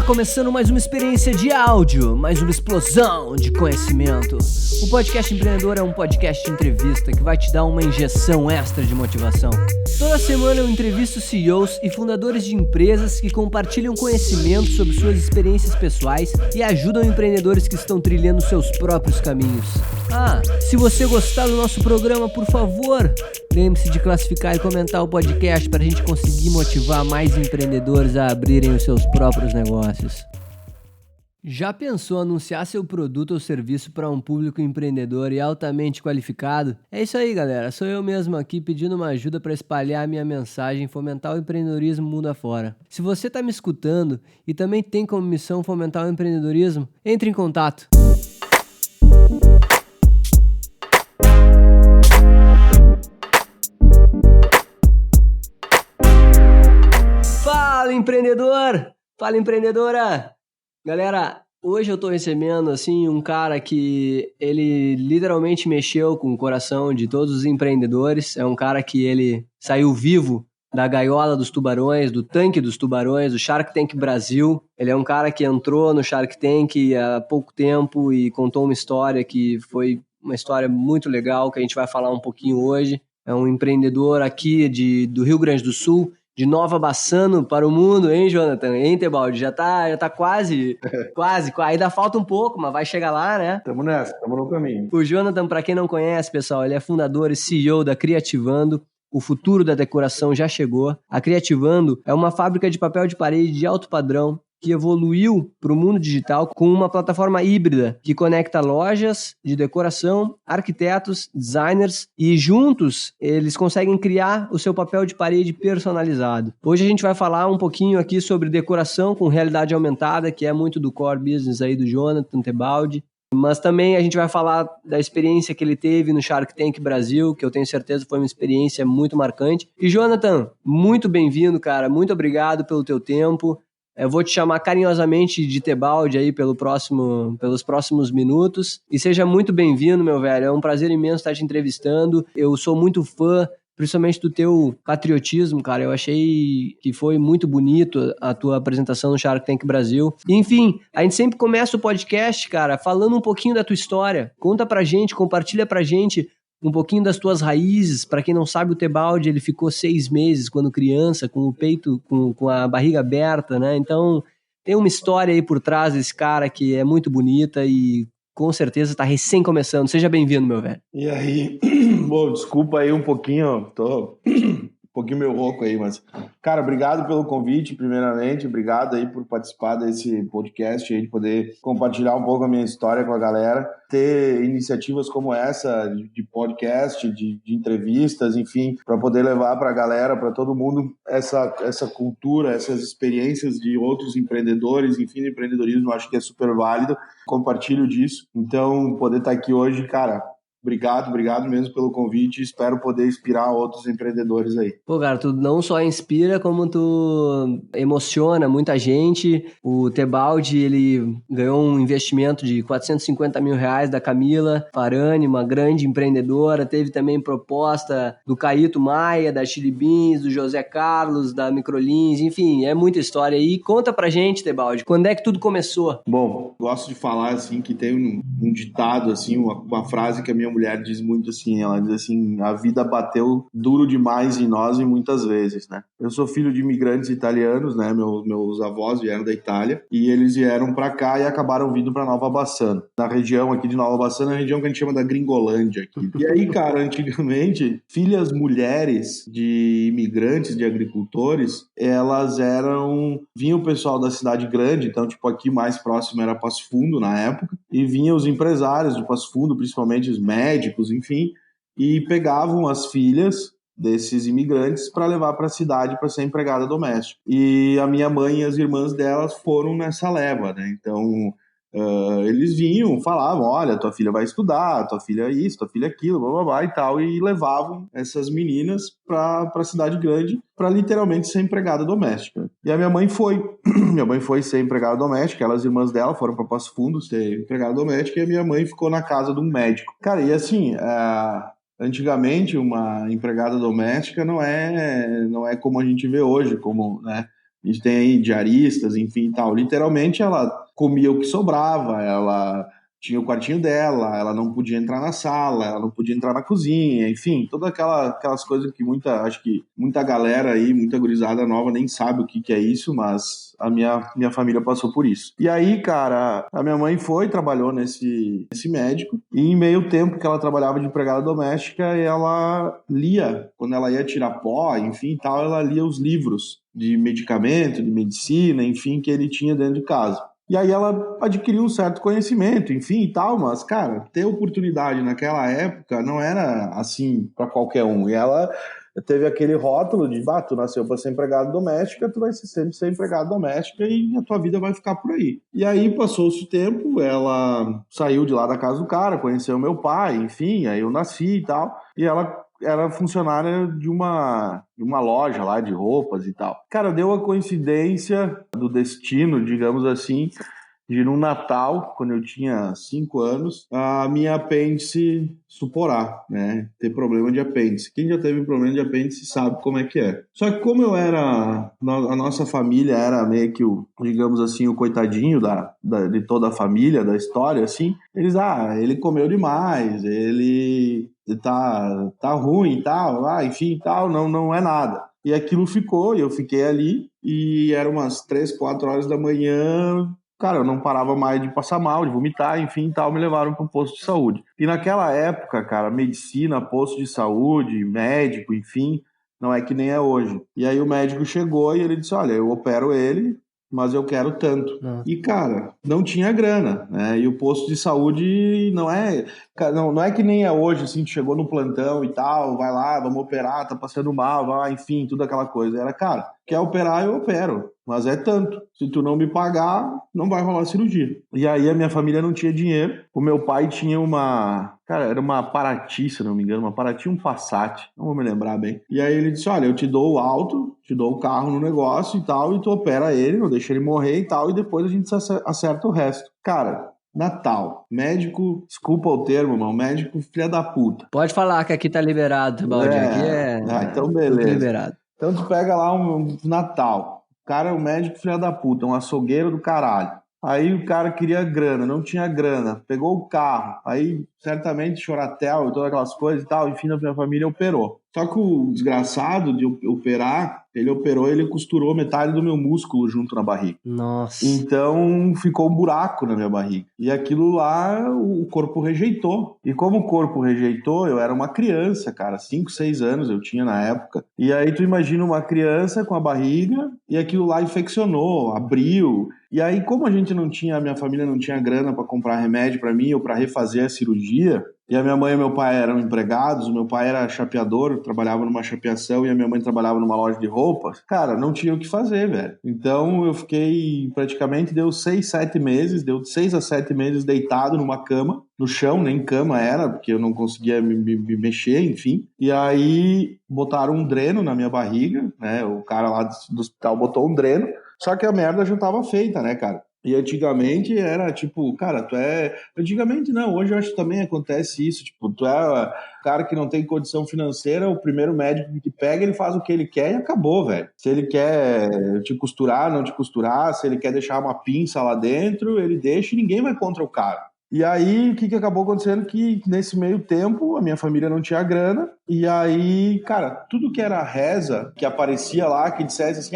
começando mais uma experiência de áudio, mais uma explosão de conhecimento. O Podcast Empreendedor é um podcast de entrevista que vai te dar uma injeção extra de motivação. Toda semana eu entrevisto CEOs e fundadores de empresas que compartilham conhecimento sobre suas experiências pessoais e ajudam empreendedores que estão trilhando seus próprios caminhos. Se você gostar do nosso programa, por favor, lembre-se de classificar e comentar o podcast para a gente conseguir motivar mais empreendedores a abrirem os seus próprios negócios. Já pensou anunciar seu produto ou serviço para um público empreendedor e altamente qualificado? É isso aí, galera. Sou eu mesmo aqui pedindo uma ajuda para espalhar a minha mensagem e fomentar o empreendedorismo mundo afora. Se você está me escutando e também tem como missão fomentar o empreendedorismo, entre em contato. Fala, empreendedor! Fala, empreendedora! Galera, hoje eu tô recebendo, um cara que ele literalmente mexeu com o coração de todos os empreendedores. É um cara que ele saiu vivo da gaiola dos tubarões, do tanque dos tubarões, do Shark Tank Brasil. Ele é um cara que entrou no Shark Tank há pouco tempo e contou uma história que foi uma história muito legal, que a gente vai falar um pouquinho hoje. É um empreendedor aqui do Rio Grande do Sul, de Nova Bassano para o mundo, hein, Jonathan? Hein, Tebaldi? Já tá quase, ainda falta um pouco, mas vai chegar lá, né? Tamo nessa, tamo no caminho. O Jonathan, para quem não conhece, pessoal, ele é fundador e CEO da Criativando. O futuro da decoração já chegou. A Criativando é uma fábrica de papel de parede de alto padrão que evoluiu para o mundo digital com uma plataforma híbrida que conecta lojas de decoração, arquitetos, designers e juntos eles conseguem criar o seu papel de parede personalizado. Hoje a gente vai falar um pouquinho aqui sobre decoração com realidade aumentada, que é muito do core business aí do Jonathan Tebaldi. Mas também a gente vai falar da experiência que ele teve no Shark Tank Brasil, que eu tenho certeza foi uma experiência muito marcante. E Jonathan, muito bem-vindo, cara. Muito obrigado pelo teu tempo. Eu vou te chamar carinhosamente de Tebaldi aí pelos próximos minutos. E seja muito bem-vindo, meu velho. É um prazer imenso estar te entrevistando. Eu sou muito fã, principalmente do teu patriotismo, cara. Eu achei que foi muito bonito a tua apresentação no Shark Tank Brasil. Enfim, a gente sempre começa o podcast, cara, falando um pouquinho da tua história. Conta pra gente, compartilha pra gente um pouquinho das tuas raízes. Para quem não sabe, o Tebaldi, ele ficou 6 meses quando criança, com o peito, com a barriga aberta, né? Então, tem uma história aí por trás desse cara que é muito bonita e com certeza está recém começando. Seja bem-vindo, meu velho. E aí, bom, desculpa aí um pouquinho, tô um pouquinho meio rouco aí, mas, cara, obrigado pelo convite, primeiramente, obrigado aí por participar desse podcast aí, de poder compartilhar um pouco a minha história com a galera, ter iniciativas como essa, de podcast, de entrevistas, enfim, para poder levar para a galera, para todo mundo, essa cultura, essas experiências de outros empreendedores, enfim, de empreendedorismo, eu acho que é super válido, compartilho disso, então, poder estar aqui hoje, cara, obrigado mesmo pelo convite. Espero poder inspirar outros empreendedores aí. Pô, cara, tu não só inspira, como tu emociona muita gente. O Tebaldi, ele ganhou um investimento de R$450 mil da Camila Farani, uma grande empreendedora. Teve também proposta do Caíto Maia, da Chili Beans, do José Carlos, da Microlins. Enfim, é muita história aí. Conta pra gente, Tebaldi, quando é que tudo começou? Bom, gosto de falar, assim, que tem um ditado, assim, uma frase que a minha mulher diz muito assim, ela diz assim, a vida bateu duro demais em nós e muitas vezes, né? Eu sou filho de imigrantes italianos, né? Meus avós vieram da Itália e eles vieram pra cá e acabaram vindo pra Nova Bassano. Na região aqui de Nova Bassano, a região que a gente chama da Gringolândia aqui. E aí, cara, antigamente, filhas mulheres de imigrantes, de agricultores, elas vinha o pessoal da cidade grande, então, tipo, aqui mais próximo era Passo Fundo na época, e vinham os empresários de Passo Fundo, principalmente os médicos, enfim, e pegavam as filhas desses imigrantes para levar para a cidade para ser empregada doméstica. E a minha mãe e as irmãs delas foram nessa leva, né? Então, eles vinham, falavam, olha, tua filha vai estudar, tua filha é isso, tua filha é aquilo, blá, blá, blá, e tal, e levavam essas meninas para a cidade grande para literalmente ser empregada doméstica. E a minha mãe foi ser empregada doméstica, elas, irmãs dela, foram para Passo Fundo ser empregada doméstica, e a minha mãe ficou na casa de um médico. Cara, e assim, antigamente uma empregada doméstica não é como a gente vê hoje, como, né, A gente tem aí diaristas, enfim e tal. Literalmente, ela comia o que sobrava, ela tinha o quartinho dela, ela não podia entrar na sala, ela não podia entrar na cozinha, enfim, todas aquelas coisas que acho que muita galera aí, muita gurizada nova nem sabe o que é isso, mas a minha família passou por isso. E aí, cara, a minha mãe trabalhou nesse médico, e em meio tempo que ela trabalhava de empregada doméstica, ela lia, quando ela ia tirar pó, enfim e tal, ela lia os livros de medicamento, de medicina, enfim, que ele tinha dentro de casa. E aí ela adquiriu um certo conhecimento, enfim e tal, mas, cara, ter oportunidade naquela época não era assim para qualquer um. E ela teve aquele rótulo de, tu nasceu para ser empregada doméstica, tu vai sempre ser empregada doméstica e a tua vida vai ficar por aí. E aí passou-se o tempo, ela saiu de lá da casa do cara, conheceu meu pai, enfim, aí eu nasci e tal, e ela era funcionária de uma loja lá de roupas e tal. Cara, deu a coincidência do destino, digamos assim, de no Natal, quando eu tinha 5 anos, a minha apêndice suporar, né? Ter problema de apêndice. Quem já teve problema de apêndice sabe como é que é. Só que como a nossa família era meio que digamos assim, o coitadinho de toda a família, da história, assim, ele comeu demais, ele tá ruim e tal, enfim e tal, não é nada. E aquilo ficou, e eu fiquei ali, e eram umas 3, 4 horas da manhã. Cara, eu não parava mais de passar mal, de vomitar, enfim, tal, me levaram para um posto de saúde. E naquela época, cara, medicina, posto de saúde, médico, enfim, não é que nem é hoje. E aí o médico chegou e ele disse, olha, eu opero ele, mas eu quero tanto. E, cara, não tinha grana, né? E o posto de saúde não é que nem é hoje, assim, tu chegou no plantão e tal, vai lá, vamos operar, tá passando mal, vai lá, enfim, tudo aquela coisa. Era, cara, quer operar, eu opero, mas é tanto. Se tu não me pagar, não vai rolar cirurgia. E aí a minha família não tinha dinheiro. O meu pai tinha era uma Paraty, se não me engano, uma Paraty, um Passat, não vou me lembrar bem. E aí ele disse, olha, eu te dou o auto, te dou o carro no negócio e tal, e tu opera ele, não deixa ele morrer e tal, e depois a gente acerta o resto. Cara, Natal, médico, desculpa o termo, mano, médico filha da puta. Pode falar que aqui tá liberado, Baldi, aqui então beleza. Tudo liberado. Então tu pega lá um Natal, o cara é um médico filha da puta, um açougueiro do caralho. Aí o cara queria grana, não tinha grana, pegou o carro, aí certamente Choratel e todas aquelas coisas e tal, enfim, a minha família operou. Só que o desgraçado de operar, ele costurou metade do meu músculo junto na barriga. Nossa. Então ficou um buraco na minha barriga. E aquilo lá o corpo rejeitou. E como o corpo rejeitou, eu era uma criança, cara, 5, 6 anos eu tinha na época. E aí tu imagina uma criança com a barriga e aquilo lá infeccionou, abriu. E aí como a minha família não tinha grana para comprar remédio para mim ou para refazer a cirurgia, e a minha mãe e meu pai eram empregados, o meu pai era chapeador, trabalhava numa chapeação, e a minha mãe trabalhava numa loja de roupas. Cara, não tinha o que fazer, velho. Então eu fiquei praticamente, deu 6 a 7 meses deitado numa cama, no chão, nem cama era, porque eu não conseguia me mexer, enfim. E aí botaram um dreno na minha barriga, né? O cara lá do hospital botou um dreno, só que a merda já tava feita, né, cara? E antigamente era tipo, cara, Antigamente não, hoje eu acho que também acontece isso. Tipo, tu é o cara que não tem condição financeira, o primeiro médico que pega, ele faz o que ele quer e acabou, velho. Se ele quer te costurar, não te costurar, se ele quer deixar uma pinça lá dentro, ele deixa e ninguém vai contra o cara. E aí, o que acabou acontecendo? Que nesse meio tempo, a minha família não tinha grana. E aí, cara, tudo que era reza, que aparecia lá, que dissesse assim,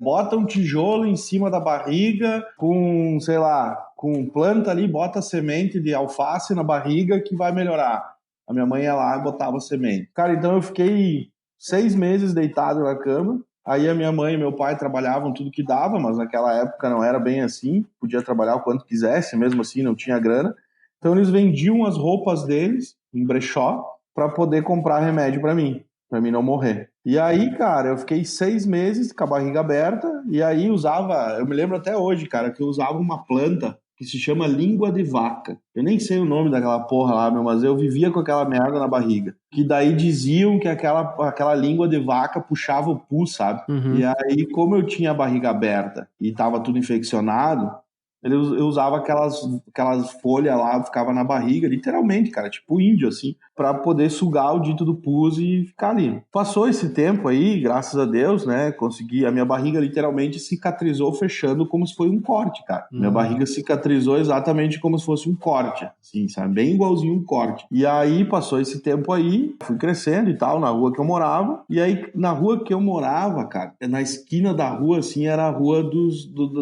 bota um tijolo em cima da barriga com, sei lá, com planta ali, bota semente de alface na barriga que vai melhorar. A minha mãe ia lá e botava semente. Cara, então eu fiquei 6 meses deitado na cama. Aí a minha mãe e meu pai trabalhavam tudo que dava, mas naquela época não era bem assim, podia trabalhar o quanto quisesse, mesmo assim não tinha grana. Então eles vendiam as roupas deles em brechó para poder comprar remédio para mim não morrer. E aí, cara, eu fiquei 6 meses com a barriga aberta, e aí eu me lembro até hoje, cara, que eu usava uma planta que se chama língua de vaca. Eu nem sei o nome daquela porra lá, mas eu vivia com aquela merda na barriga. Que daí diziam que aquela língua de vaca puxava o pus, sabe? Uhum. E aí, como eu tinha a barriga aberta e tava tudo infeccionado, eu usava aquelas folhas lá, ficava na barriga, literalmente, cara, tipo índio, assim, pra poder sugar o dito do pus e ficar ali. Passou esse tempo aí, graças a Deus, né, consegui, a minha barriga literalmente cicatrizou fechando como se fosse um corte, cara. Minha barriga cicatrizou exatamente como se fosse um corte, assim, sabe, bem igualzinho um corte. E aí, passou esse tempo aí, fui crescendo e tal, na rua que eu morava, e aí, na rua que eu morava, cara, na esquina da rua, assim, era a rua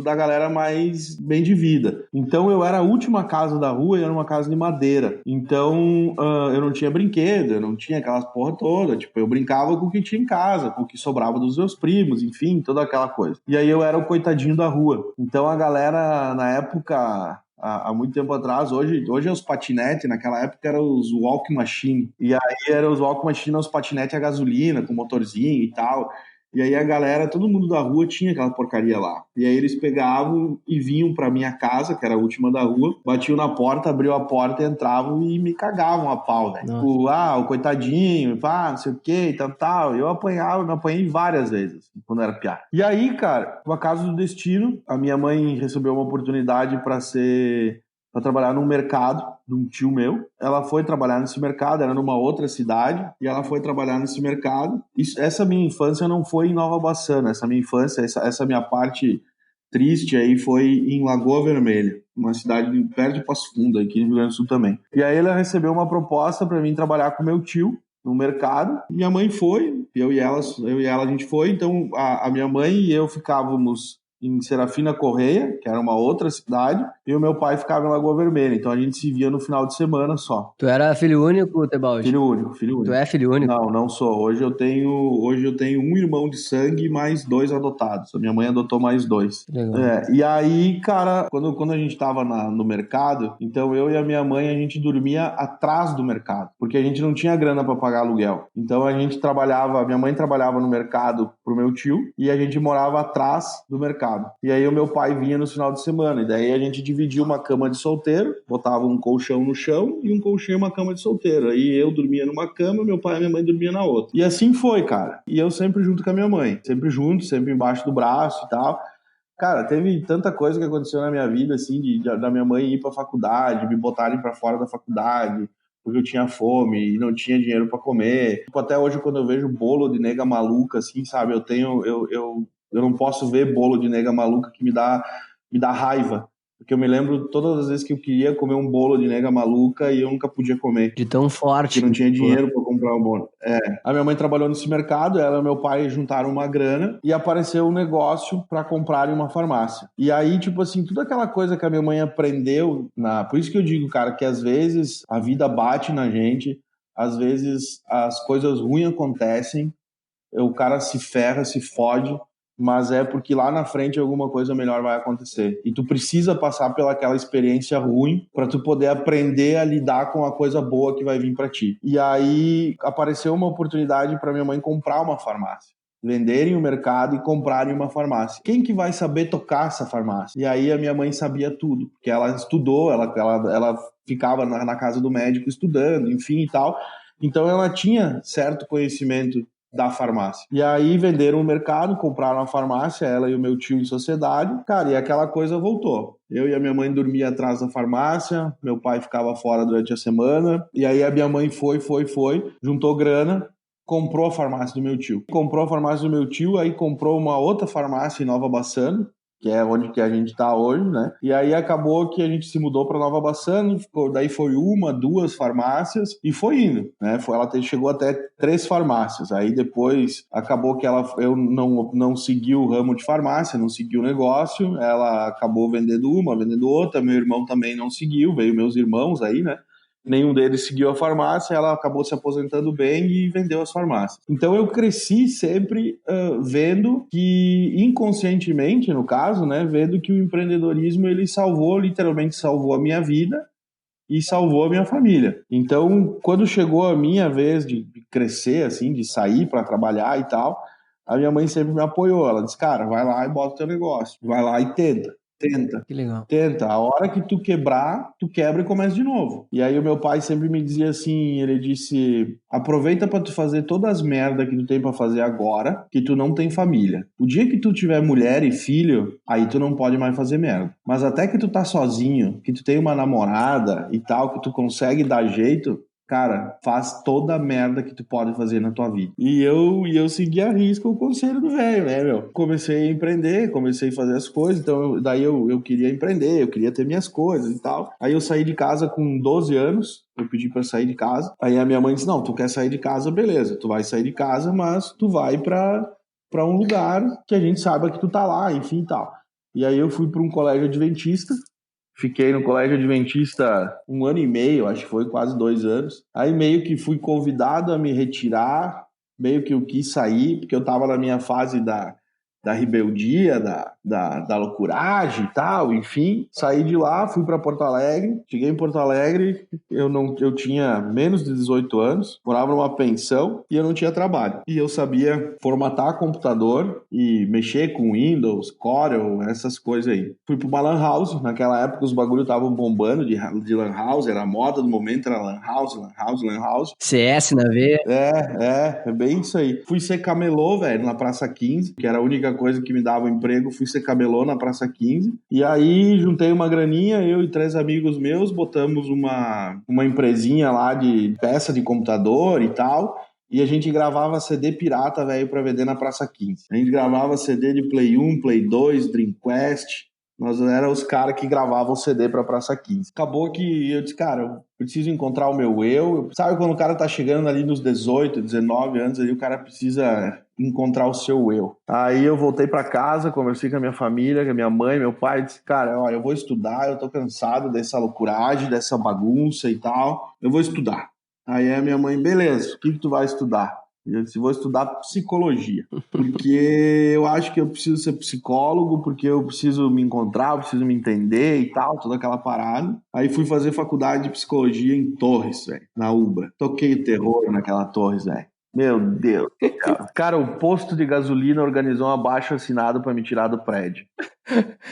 da galera mais bem de vida. Então, eu era a última casa da rua e era uma casa de madeira. Então, eu não tinha brinquedo, eu não tinha aquelas porra toda. Tipo, eu brincava com o que tinha em casa, com o que sobrava dos meus primos, enfim, toda aquela coisa. E aí, eu era o coitadinho da rua. Então, a galera, na época... Há muito tempo atrás, hoje é os patinetes, naquela época eram os walk machine, e aí eram os walk machine, os patinetes a gasolina, com motorzinho e tal, e aí a galera, todo mundo da rua tinha aquela porcaria lá, e aí eles pegavam e vinham pra minha casa, que era a última da rua, batiam na porta, abriu a porta, entravam e me cagavam a pau, velho. Tipo, o coitadinho, não sei o que, e tal, eu apanhei várias vezes, quando era piá. E aí, cara, por acaso do destino, a minha mãe recebeu uma oportunidade para trabalhar num mercado de um tio meu. Ela foi trabalhar nesse mercado, era numa outra cidade, e ela foi trabalhar nesse mercado. Essa minha infância não foi em Nova Bassana, essa minha infância, essa minha parte triste aí foi em Lagoa Vermelha, uma cidade perto de Passo Fundo, aqui no Rio Grande do Sul também. E aí ela recebeu uma proposta para mim trabalhar com meu tio no mercado. Minha mãe foi, eu e ela a gente foi, então a minha mãe e eu ficávamos em Serafina Correia, que era uma outra cidade, e o meu pai ficava em Lagoa Vermelha, então a gente se via no final de semana só. Tu era filho único, Tebaldi? Filho único. Tu é filho único? Não sou. Hoje eu tenho um irmão de sangue mais 2 adotados. A minha mãe adotou mais 2. Legal. E aí, cara, quando a gente tava no mercado, então eu e a minha mãe, a gente dormia atrás do mercado, porque a gente não tinha grana para pagar aluguel. Então a gente minha mãe trabalhava no mercado pro meu tio, e a gente morava atrás do mercado. E aí o meu pai vinha no final de semana, e daí a gente dividia uma cama de solteiro, botava um colchão no chão e um colchão e uma cama de solteiro. Aí eu dormia numa cama, meu pai e minha mãe dormiam na outra. E assim foi, cara. E eu sempre junto com a minha mãe, sempre junto, sempre embaixo do braço e tal. Cara, teve tanta coisa que aconteceu na minha vida, assim, da minha mãe ir pra faculdade, me botarem pra fora da faculdade, porque eu tinha fome e não tinha dinheiro pra comer. Tipo, até hoje, quando eu vejo bolo de nega maluca, assim, sabe, eu não posso ver bolo de nega maluca que me dá raiva. Porque eu me lembro todas as vezes que eu queria comer um bolo de nega maluca e eu nunca podia comer. De tão forte. Porque não tinha dinheiro para comprar o bolo. A minha mãe trabalhou nesse mercado, ela e meu pai juntaram uma grana e apareceu um negócio para comprarem uma farmácia. E aí, tipo assim, toda aquela coisa que a minha mãe aprendeu, por isso que eu digo, cara, que às vezes a vida bate na gente, às vezes as coisas ruins acontecem, o cara se ferra, se fode, mas é porque lá na frente alguma coisa melhor vai acontecer. E tu precisa passar pelaquela experiência ruim para tu poder aprender a lidar com a coisa boa que vai vir para ti. E aí apareceu uma oportunidade para minha mãe comprar uma farmácia. Venderem o mercado e comprarem uma farmácia. Quem que vai saber tocar essa farmácia? E aí a minha mãe sabia tudo, porque ela estudou, ela ficava na casa do médico estudando, enfim e tal. Então ela tinha certo conhecimento da farmácia. E aí venderam o mercado, compraram a farmácia, ela e o meu tio em sociedade. Cara, e aquela coisa voltou. Eu e a minha mãe dormia atrás da farmácia, meu pai ficava fora durante a semana, e aí a minha mãe foi, juntou grana, comprou a farmácia do meu tio. Comprou a farmácia do meu tio, aí comprou uma outra farmácia em Nova Bassano, que é onde que a gente tá hoje, né? E aí acabou que a gente se mudou para Nova Bassano, daí foi 1, 2 farmácias e foi indo, né? Ela chegou até 3 farmácias. Aí depois acabou que eu não segui o ramo de farmácia, não segui o negócio, ela acabou vendendo uma, vendendo outra, meu irmão também não seguiu, veio meus irmãos aí, né? Nenhum deles seguiu a farmácia, ela acabou se aposentando bem e vendeu as farmácias. Então eu cresci sempre vendo que, inconscientemente no caso, né, vendo que o empreendedorismo ele literalmente salvou a minha vida e salvou a minha família. Então, quando chegou a minha vez de crescer, assim, de sair para trabalhar e tal, a minha mãe sempre me apoiou. Ela disse, cara, vai lá e bota o teu negócio, vai lá e tenta. Tenta. Que legal. Tenta. A hora que tu quebrar, tu quebra e começa de novo. E aí o meu pai sempre me dizia assim, ele disse, aproveita pra tu fazer todas as merdas que tu tem pra fazer agora, que tu não tem família. O dia que tu tiver mulher e filho, aí tu não pode mais fazer merda. Mas até que tu tá sozinho, que tu tem uma namorada e tal, que tu consegue dar jeito, cara, faz toda a merda que tu pode fazer na tua vida. E eu segui a risca o conselho do velho, né, meu? Comecei a empreender, comecei a fazer as coisas, então daí eu queria empreender, eu queria ter minhas coisas e tal. Aí eu saí de casa com 12 anos, eu pedi pra sair de casa. Aí a minha mãe disse, não, tu quer sair de casa, beleza, tu vai sair de casa, mas tu vai pra um lugar que a gente saiba que tu tá lá, enfim e tal. E aí eu fui pra um colégio adventista. Fiquei no colégio adventista 1 ano e meio, acho que foi quase 2 anos. Aí meio que fui convidado a me retirar, meio que eu quis sair, porque eu tava na minha fase da rebeldia, da loucuragem e tal, enfim. Saí de lá, fui para Porto Alegre. Cheguei em Porto Alegre, eu tinha menos de 18 anos, morava numa pensão e eu não tinha trabalho. E eu sabia formatar computador e mexer com Windows, Corel, essas coisas aí. Fui para uma lan house, naquela época os bagulhos estavam bombando de lan house, era a moda do momento, era lan house, lan house, lan house. CS na veia. É bem isso aí. Fui ser camelô, velho, na Praça 15, que era a única coisa que me dava emprego. Fui ser camelô na Praça 15. E aí juntei uma graninha, eu e 3 amigos meus, botamos uma empresinha lá de peça de computador e tal. E a gente gravava CD pirata, velho, pra vender na Praça 15. A gente gravava CD de Play 1, Play 2, Dreamcast. Nós éramos os caras que gravavam o CD pra Praça 15. Acabou que eu disse, cara, eu preciso encontrar o meu eu. Sabe quando o cara tá chegando ali nos 18, 19 anos, ali o cara precisa encontrar o seu eu. Aí eu voltei pra casa, conversei com a minha família, com a minha mãe, meu pai, disse, cara, ó, eu vou estudar, eu tô cansado dessa loucuragem, dessa bagunça e tal, eu vou estudar. Aí a minha mãe, beleza, o que tu vai estudar? Eu disse, vou estudar psicologia, porque eu acho que eu preciso ser psicólogo, porque eu preciso me encontrar, eu preciso me entender e tal, toda aquela parada. Aí fui fazer faculdade de psicologia em Torres, velho, na UBRA. Toquei o terror naquela Torres, velho. Meu Deus. Cara, o posto de gasolina organizou um abaixo-assinado pra me tirar do prédio.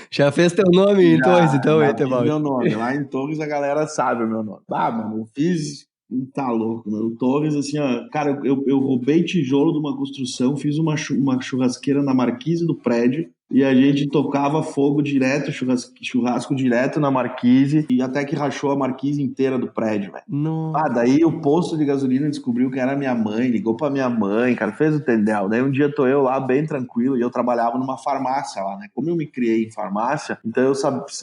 Já fez teu nome em Torres, então, já Etevaldo? fiz meu nome. Lá em Torres a galera sabe o meu nome. Ah, mano, eu fiz... Tá louco, meu. O Torres, assim, ó... Cara, eu roubei tijolo de uma construção, fiz uma churrasqueira na marquise do prédio e a gente tocava fogo direto, churrasco direto na marquise e até que rachou a marquise inteira do prédio, velho. Ah, daí o posto de gasolina descobriu que era minha mãe, ligou pra minha mãe, cara, fez o tendel. Daí um dia tô eu lá bem tranquilo e eu trabalhava numa farmácia lá, né? Como eu me criei em farmácia, então eu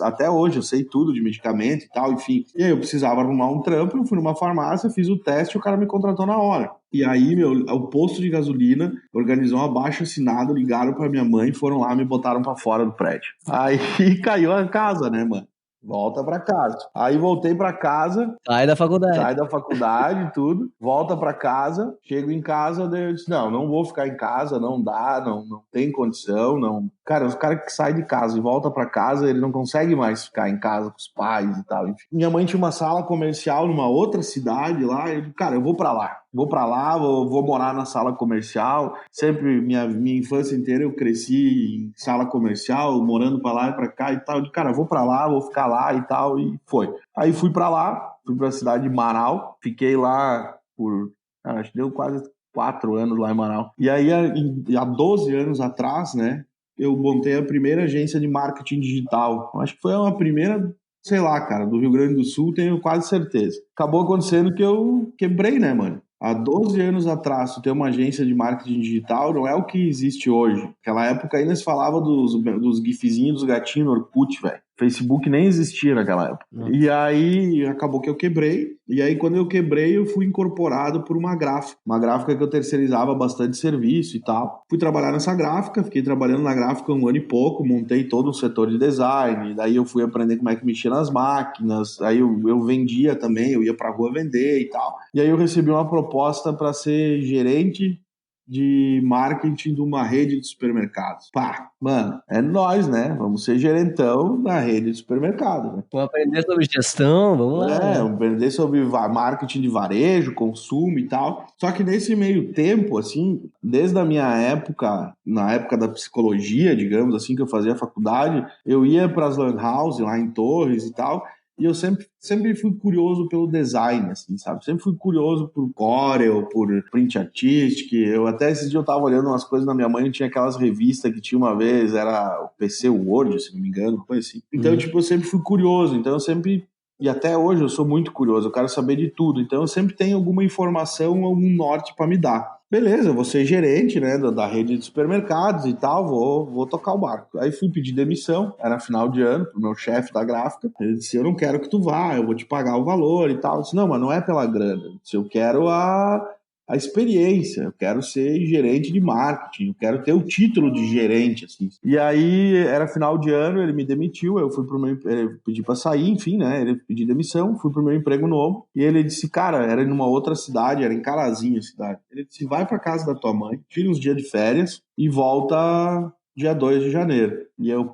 até hoje eu sei tudo de medicamento e tal, enfim. E aí eu precisava arrumar um trampo, eu fui numa farmácia, fiz o teste e o cara me contratou na hora. E aí, meu, o posto de gasolina organizou um abaixo-assinado, ligaram pra minha mãe, foram lá, me botaram pra fora do prédio. Aí caiu a casa, né, mano? Volta pra casa. Aí voltei pra casa. Sai da faculdade. Sai da faculdade e tudo. Volta pra casa. Chego em casa, daí eu disse, não vou ficar em casa, não dá, não tem condição, não. Cara, os caras que saem de casa e voltam pra casa, ele não consegue mais ficar em casa com os pais e tal. Enfim. Minha mãe tinha uma sala comercial numa outra cidade lá. Eu disse, cara, eu vou pra lá. Vou morar na sala comercial. Sempre, minha infância inteira, eu cresci em sala comercial, morando pra lá e pra cá e tal. Cara, vou pra lá, vou ficar lá e tal. E foi. Aí fui pra lá, fui pra cidade de Manaus. Fiquei lá por, acho que deu quase 4 anos lá em Manaus. E aí, há 12 anos atrás, né, eu montei a primeira agência de marketing digital. Acho que foi uma primeira... Sei lá, cara, do Rio Grande do Sul, tenho quase certeza. Acabou acontecendo que eu quebrei, né, mano? Há 12 anos atrás, tu ter uma agência de marketing digital não é o que existe hoje. Naquela época ainda se falava dos gifzinhos, dos gatinhos no Orkut, velho. Facebook nem existia naquela época. Nossa. E aí, acabou que eu quebrei. E aí, quando eu quebrei, eu fui incorporado por uma gráfica. Uma gráfica que eu terceirizava bastante serviço e tal. Fui trabalhar nessa gráfica, fiquei trabalhando na gráfica 1 ano e pouco, montei todo um setor de design. Daí eu fui aprender como é que mexia nas máquinas. Aí eu vendia também, eu ia pra rua vender e tal. E aí eu recebi uma proposta para ser gerente de marketing de uma rede de supermercados. Pá, mano, é nós, né? Vamos ser gerentão da rede de supermercados, né? Vamos aprender sobre gestão, vamos lá. Vamos aprender sobre marketing de varejo, consumo e tal. Só que nesse meio tempo, assim, desde a minha época, na época da psicologia, digamos assim, que eu fazia faculdade, eu ia para as lan house lá em Torres e tal, e eu sempre fui curioso pelo design, assim, sabe? Sempre fui curioso por Corel, por print artistic. Eu até esse dia eu tava olhando umas coisas na minha mãe, tinha aquelas revistas que tinha uma vez, era o PC Word, se não me engano, coisa assim. Então, tipo, eu sempre fui curioso, então eu sempre... E até hoje eu sou muito curioso, eu quero saber de tudo. Então eu sempre tenho alguma informação, algum norte para me dar. Beleza, eu vou ser gerente, né, da rede de supermercados e tal, vou tocar o barco. Aí fui pedir demissão, era final de ano, pro meu chefe da gráfica. Ele disse, eu não quero que tu vá, eu vou te pagar o valor e tal. Eu disse, não, mas não é pela grana. Eu disse, eu quero a experiência, eu quero ser gerente de marketing, eu quero ter o título de gerente, assim. E aí, era final de ano, ele me demitiu, eu fui pro meu, ele pedi pra sair, enfim, né, ele pediu demissão, fui pro meu emprego novo, e ele disse, cara, era numa outra cidade, era em Carazinho a cidade, ele disse, vai pra casa da tua mãe, tira uns dias de férias e volta dia 2 de janeiro. E eu,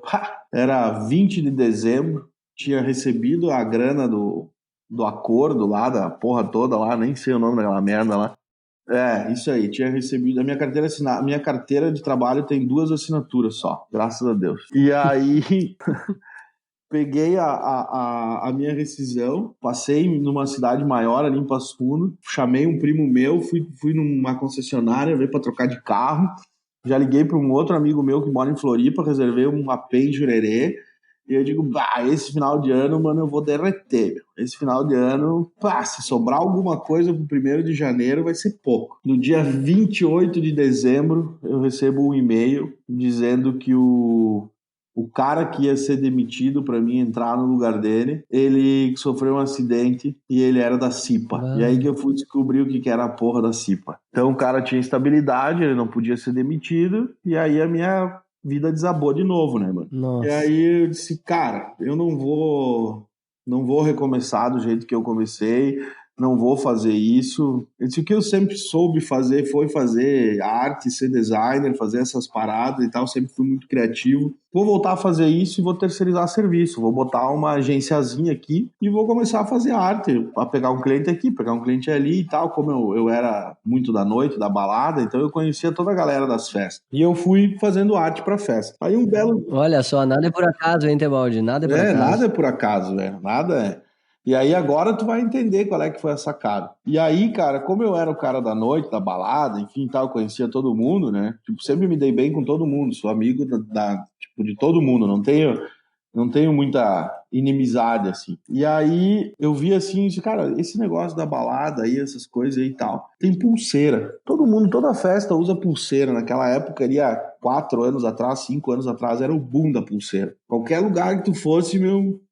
era 20 de dezembro, tinha recebido a grana do acordo lá, da porra toda lá, nem sei o nome daquela merda lá. Isso aí, tinha recebido a minha carteira assinada. Minha carteira de trabalho tem 2 assinaturas só, graças a Deus. E aí, peguei a minha rescisão, passei numa cidade maior ali em Passo Fundo, chamei um primo meu, fui numa concessionária, veio para trocar de carro, já liguei para um outro amigo meu que mora em Floripa, reservei um AP em Jurerê. E eu digo, esse final de ano, mano, eu vou derreter, meu. Esse final de ano, se sobrar alguma coisa pro 1º de janeiro, vai ser pouco. No dia 28 de dezembro, eu recebo um e-mail dizendo que o cara que ia ser demitido para mim entrar no lugar dele, ele sofreu um acidente e ele era da CIPA. E aí que eu fui descobrir o que era a porra da CIPA. Então o cara tinha estabilidade, ele não podia ser demitido, e aí a minha vida desabou de novo, né, mano? Nossa. E aí eu disse, cara, eu não vou recomeçar do jeito que eu comecei, não vou fazer isso. Eu disse, o que eu sempre soube fazer foi fazer arte, ser designer, fazer essas paradas e tal, sempre fui muito criativo. Vou voltar a fazer isso e vou terceirizar serviço, vou botar uma agenciazinha aqui e vou começar a fazer arte, a pegar um cliente aqui, pegar um cliente ali e tal. Como eu era muito da noite, da balada, então eu conhecia toda a galera das festas. E eu fui fazendo arte pra festa. Aí um belo... Olha só, nada é por acaso, hein, Tebaldi? Nada é por acaso. Nada é por acaso, velho. Nada é. E aí agora tu vai entender qual é que foi a sacada. E aí, cara, como eu era o cara da noite, da balada, enfim, tal, eu conhecia todo mundo, né? Tipo, sempre me dei bem com todo mundo, sou amigo tipo, de todo mundo, não tenho muita inimizade, assim. E aí eu vi assim, cara, esse negócio da balada aí, essas coisas aí e tal, tem pulseira. Todo mundo, toda festa usa pulseira. Naquela época ali, há 4 anos atrás, 5 anos atrás, era o boom da pulseira. Qualquer lugar que tu fosse,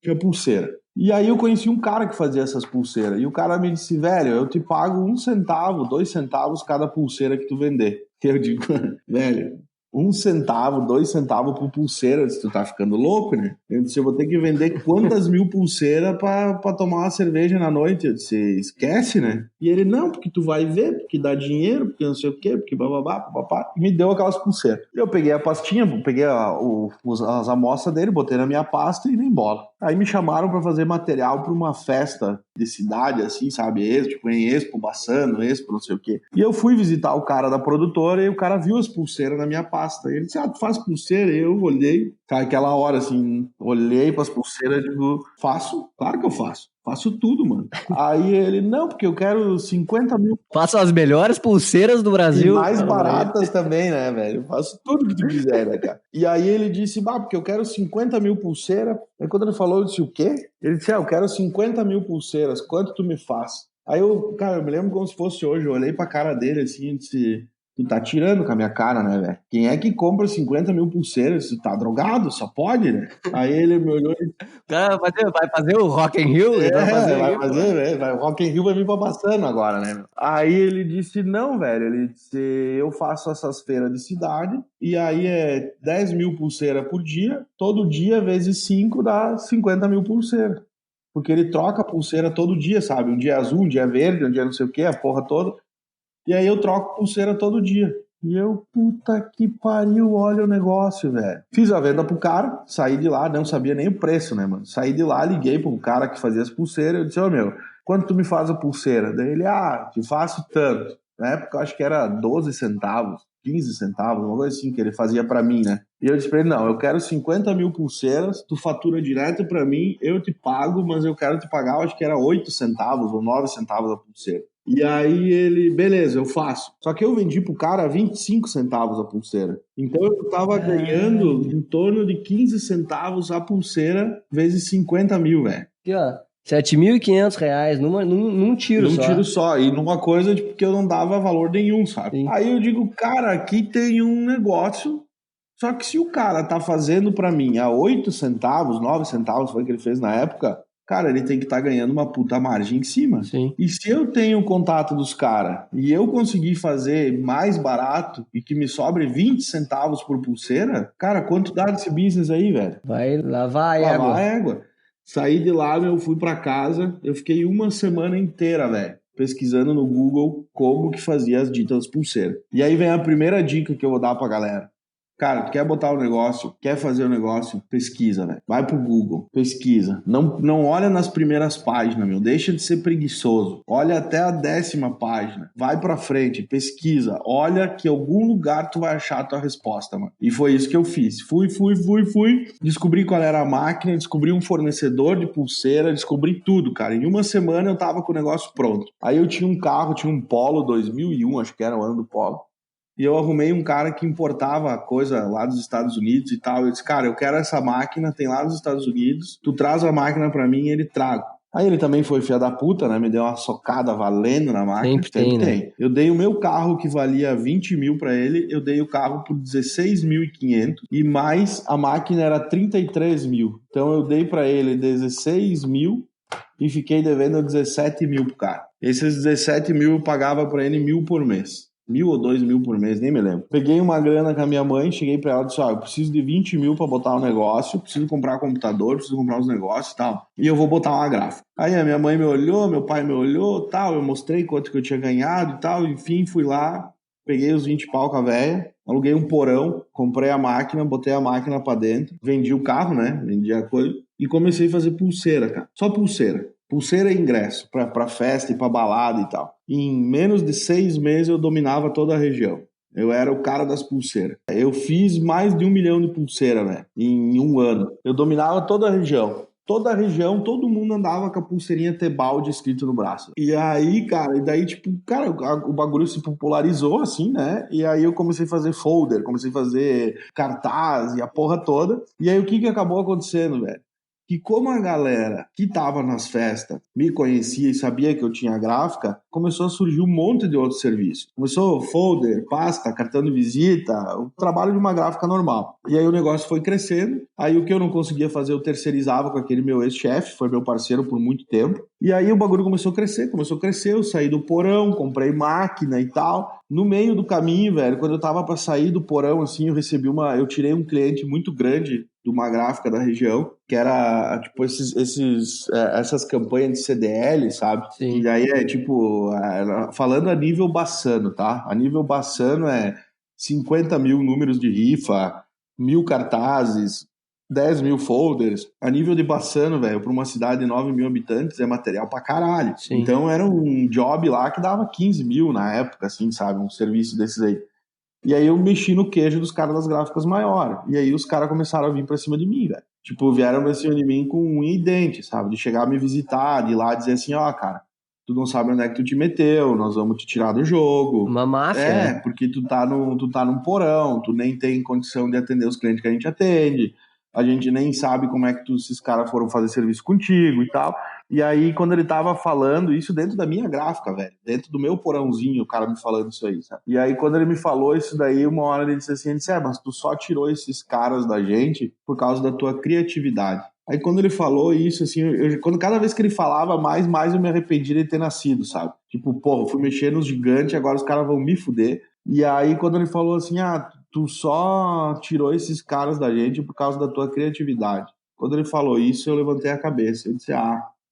tinha pulseira. E aí eu conheci um cara que fazia essas pulseiras. E o cara me disse, velho, eu te pago 1 centavo, 2 centavos cada pulseira que tu vender. E eu digo, velho, 1 centavo, 2 centavos por pulseira, tu tá ficando louco, né? Eu disse, eu vou ter que vender quantas mil pulseiras pra tomar uma cerveja na noite? Eu disse, esquece, né? E ele, não, porque tu vai ver, porque dá dinheiro, porque não sei o quê, porque bababá, papapá. E me deu aquelas pulseiras. Eu peguei a pastinha, peguei as amostras dele, botei na minha pasta e nem bola. Aí me chamaram pra fazer material pra uma festa de cidade, assim, sabe? Tipo, em Expo, Bassano, Expo, não sei o quê. E eu fui visitar o cara da produtora e o cara viu as pulseiras na minha pasta. E ele disse, tu faz pulseira? E eu olhei, cara, aquela hora, assim, olhei pras pulseiras e digo, faço? Claro que eu faço. Faço tudo, mano. Aí ele, não, porque eu quero 50 mil. Faço as melhores pulseiras do Brasil. E mais baratas também, né, velho? Eu faço tudo que tu quiser, né, cara? E aí ele disse, porque eu quero 50 mil pulseiras. Aí quando ele falou, eu disse, o quê? Ele disse, eu quero 50 mil pulseiras. Quanto tu me faz? Aí eu me lembro como se fosse hoje. Eu olhei pra cara dele assim e disse, tu tá tirando com a minha cara, né, velho? Quem é que compra 50 mil pulseiras? Tu tá drogado? Só pode, né? Aí ele me olhou e... O cara vai fazer o Rock in Rio? Vai, o Rock in Rio vai vir pra Bassano agora, né? Aí ele disse, não, velho, ele disse, eu faço essas feiras de cidade, e aí é 10 mil pulseiras por dia, todo dia vezes 5 dá 50 mil pulseiras. Porque ele troca a pulseira todo dia, sabe? Um dia azul, um dia verde, um dia não sei o que, a porra toda. E aí eu troco pulseira todo dia. E eu, puta que pariu, olha o negócio, velho. Fiz a venda pro cara, saí de lá, não sabia nem o preço, né, mano? Saí de lá, liguei pro cara que fazia as pulseiras, eu disse, ô meu, quanto tu me faz a pulseira? Daí ele, te faço tanto. Na época eu acho que era 12 centavos, 15 centavos, uma coisa assim que ele fazia pra mim, né? E eu disse pra ele, não, eu quero 50 mil pulseiras, tu fatura direto pra mim, eu te pago, mas eu quero te pagar, eu acho que era 8 centavos ou 9 centavos a pulseira. E aí ele, beleza, eu faço. Só que eu vendi pro cara 25 centavos a pulseira. Então eu tava ganhando em torno de 15 centavos a pulseira vezes 50 mil, velho. Aqui, ó. R$ 7.500 num tiro Num só. tiro só. E numa coisa tipo, que eu não dava valor nenhum, sabe? Sim. Aí eu digo, cara, aqui tem um negócio. Só que se o cara tá fazendo pra mim a 8 centavos, 9 centavos, foi o que ele fez na época, cara, ele tem que estar ganhando uma puta margem em cima. Sim. E se eu tenho o contato dos caras e eu conseguir fazer mais barato e que me sobre 20 centavos por pulseira, cara, quanto dá desse business aí, velho? Vai lavar a Lavar égua. a égua. Saí de lá, eu fui pra casa, eu fiquei uma semana inteira, velho, pesquisando no Google como que fazia as ditas pulseiras. E aí vem a primeira dica que eu vou dar pra galera. Cara, tu quer botar o negócio, quer fazer o negócio, pesquisa, velho. Vai pro Google, pesquisa. Não olha nas primeiras páginas, meu. Deixa de ser preguiçoso. Olha até a 10ª página. Vai pra frente, pesquisa. Olha que em algum lugar tu vai achar a tua resposta, mano. E foi isso que eu fiz. Fui. Descobri qual era a máquina, descobri um fornecedor de pulseira, descobri tudo, cara. Em uma semana eu tava com o negócio pronto. Aí eu tinha um carro, tinha um Polo 2001, acho que era o ano do Polo. E eu arrumei um cara que importava coisa lá dos Estados Unidos e tal. Eu disse, cara, eu quero essa máquina, tem lá nos Estados Unidos, tu traz a máquina pra mim e ele traga. Aí ele também foi filha da puta, né? Me deu uma socada valendo na máquina. Sempre tem, né? Eu dei o meu carro que valia 20 mil pra ele, eu dei o carro por 16.500 e mais a máquina era 33 mil. Então eu dei pra ele 16 mil e fiquei devendo 17 mil pro cara. Esses 17 mil eu pagava pra ele 1.000 por mês. 1.000 ou 2.000 por mês, nem me lembro. Peguei uma grana com a minha mãe, cheguei pra ela e disse, eu preciso de 20 mil pra botar um negócio, preciso comprar computador, preciso comprar uns negócios e tal, e eu vou botar uma gráfica. Aí a minha mãe me olhou, meu pai me olhou, tal, eu mostrei quanto que eu tinha ganhado e tal, enfim, fui lá, peguei os 20 pau com a véia, aluguei um porão, comprei a máquina, botei a máquina pra dentro, vendi o carro, né, vendi a coisa, e comecei a fazer pulseira, cara, só pulseira. Pulseira e ingresso pra festa e pra balada e tal. Em menos de 6 meses eu dominava toda a região. Eu era o cara das pulseiras. Eu fiz mais de 1 milhão de pulseiras, velho, em um ano. Eu dominava toda a região. Toda a região, todo mundo andava com a pulseirinha Tebalde escrito no braço. E aí, cara, o bagulho se popularizou, assim, né? E aí eu comecei a fazer folder, comecei a fazer cartaz e a porra toda. E aí o que acabou acontecendo, velho? Que como a galera que tava nas festas me conhecia e sabia que eu tinha gráfica, começou a surgir um monte de outros serviços. Começou folder, pasta, cartão de visita, o trabalho de uma gráfica normal. E aí o negócio foi crescendo, aí o que eu não conseguia fazer eu terceirizava com aquele meu ex-chefe, foi meu parceiro por muito tempo. E aí o bagulho começou a crescer, eu saí do porão, comprei máquina e tal. No meio do caminho, velho, quando eu tava pra sair do porão, assim, eu tirei um cliente muito grande de uma gráfica da região, que era, tipo, essas campanhas de CDL, sabe? Sim. E aí é, tipo, falando a nível Bassano, tá? A nível Bassano é 50 mil números de rifa, 1.000 cartazes, 10 mil folders. A nível de Bassano, velho, pra uma cidade de 9 mil habitantes, é material pra caralho. Sim. Então era um job lá que dava 15 mil na época, assim, sabe? Um serviço desses aí. E aí eu mexi no queijo dos caras das gráficas maiores. E aí os caras começaram a vir pra cima de mim, velho. Tipo, vieram pra cima de mim com unha e dente, sabe? De chegar a me visitar, de ir lá dizer assim, cara, tu não sabe onde é que tu te meteu, nós vamos te tirar do jogo. Uma máfia, né? Porque tu tá num porão, tu nem tem condição de atender os clientes que a gente atende, a gente nem sabe como é que esses caras foram fazer serviço contigo e tal. E aí, quando ele tava falando isso dentro da minha gráfica, velho, dentro do meu porãozinho, o cara me falando isso aí, sabe? E aí, quando ele me falou isso daí, uma hora ele disse assim, mas tu só tirou esses caras da gente por causa da tua criatividade. Aí, quando ele falou isso, assim, cada vez que ele falava mais eu me arrependi de ter nascido, sabe? Tipo, porra, eu fui mexer nos gigantes, agora os caras vão me fuder. E aí, quando ele falou assim, tu só tirou esses caras da gente por causa da tua criatividade. Quando ele falou isso, eu levantei a cabeça. Eu disse,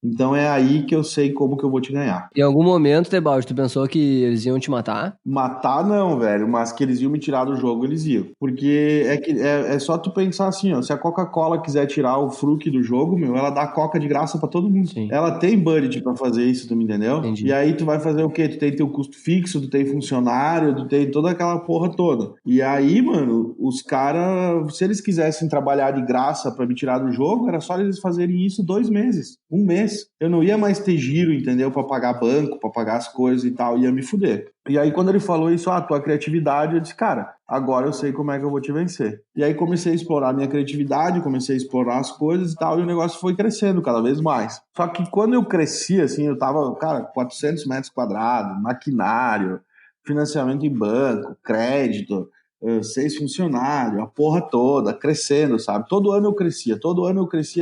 Então é aí que eu sei como que eu vou te ganhar. Em algum momento, Tebaldi, tu pensou que eles iam te matar? Matar não, velho, mas que eles iam me tirar do jogo, eles iam. Porque é só tu pensar assim, ó, se a Coca-Cola quiser tirar o Fruc do jogo, meu, ela dá Coca de graça pra todo mundo. Sim. Ela tem budget pra fazer isso, tu me entendeu? Entendi. E aí tu vai fazer o quê? Tu tem teu custo fixo, tu tem funcionário, tu tem toda aquela porra toda. E aí, mano, os caras, se eles quisessem trabalhar de graça pra me tirar do jogo, era só eles fazerem isso 2 meses, 1 mês. Eu não ia mais ter giro, entendeu? Pra pagar banco, pra pagar as coisas e tal, ia me fuder. E aí quando ele falou isso, tua criatividade, eu disse, cara, agora eu sei como é que eu vou te vencer. E aí comecei a explorar a minha criatividade, comecei a explorar as coisas e tal, e o negócio foi crescendo cada vez mais. Só que quando eu cresci, assim, eu tava, cara, 400 metros quadrados, maquinário, financiamento em banco, crédito, 6 funcionários, a porra toda, crescendo, sabe? Todo ano eu crescia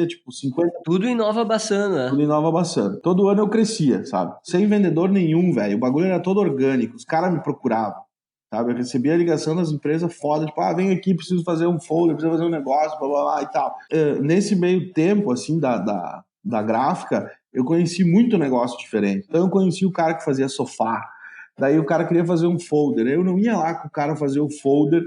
tipo 50. Tudo em Nova Bassano, Tudo né? em Nova Bassano. Todo ano eu crescia, sabe? Sem vendedor nenhum, velho. O bagulho era todo orgânico. Os caras me procuravam, sabe? Eu recebia a ligação das empresas foda, tipo, vem aqui, preciso fazer um folder, preciso fazer um negócio, blá, blá, blá e tal. Nesse meio tempo, assim, da gráfica, eu conheci muito negócio diferente. Então eu conheci o cara que fazia sofá. Daí o cara queria fazer um folder. Eu não ia lá com o cara fazer o folder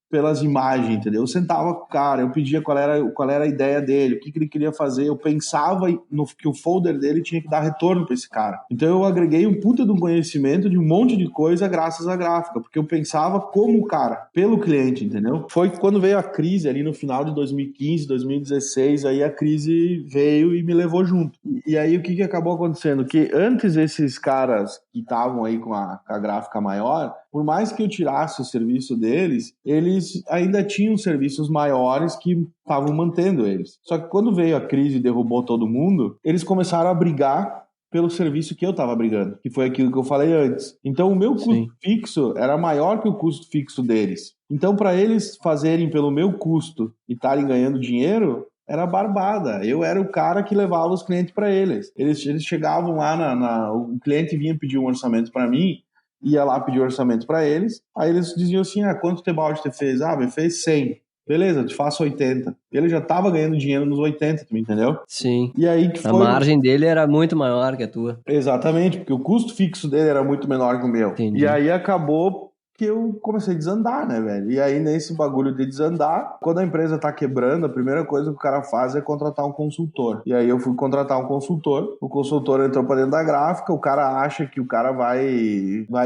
pelas imagens, entendeu? Eu sentava com o cara, eu pedia qual era a ideia dele, o que ele queria fazer, eu pensava que o folder dele tinha que dar retorno para esse cara. Então eu agreguei um puta de um conhecimento de um monte de coisa graças à gráfica, porque eu pensava como o cara, pelo cliente, entendeu? Foi quando veio a crise ali no final de 2015, 2016, aí a crise veio e me levou junto. E aí o que acabou acontecendo? Que antes esses caras que estavam aí com a gráfica maior, por mais que eu tirasse o serviço deles, eles ainda tinham serviços maiores que estavam mantendo eles. Só que quando veio a crise e derrubou todo mundo, eles começaram a brigar pelo serviço que eu estava brigando, que foi aquilo que eu falei antes. Então o meu custo fixo era maior que o custo fixo deles. Então para eles fazerem pelo meu custo e estarem ganhando dinheiro, era barbada. Eu era o cara que levava os clientes para eles. Eles chegavam lá, o cliente vinha pedir um orçamento para mim, ia lá pedir orçamento para eles, aí eles diziam assim, quanto Tebaldi você fez? Me fez 100. Beleza, eu te faço 80. Ele já tava ganhando dinheiro nos 80, tu me entendeu? Sim. E aí que foi... A margem dele era muito maior que a tua. Exatamente, porque o custo fixo dele era muito menor que o meu. Entendi. E aí acabou que eu comecei a desandar, né, velho? E aí, nesse bagulho de desandar, quando a empresa tá quebrando, a primeira coisa que o cara faz é contratar um consultor. E aí eu fui contratar um consultor, o consultor entrou pra dentro da gráfica, o cara acha que o cara vai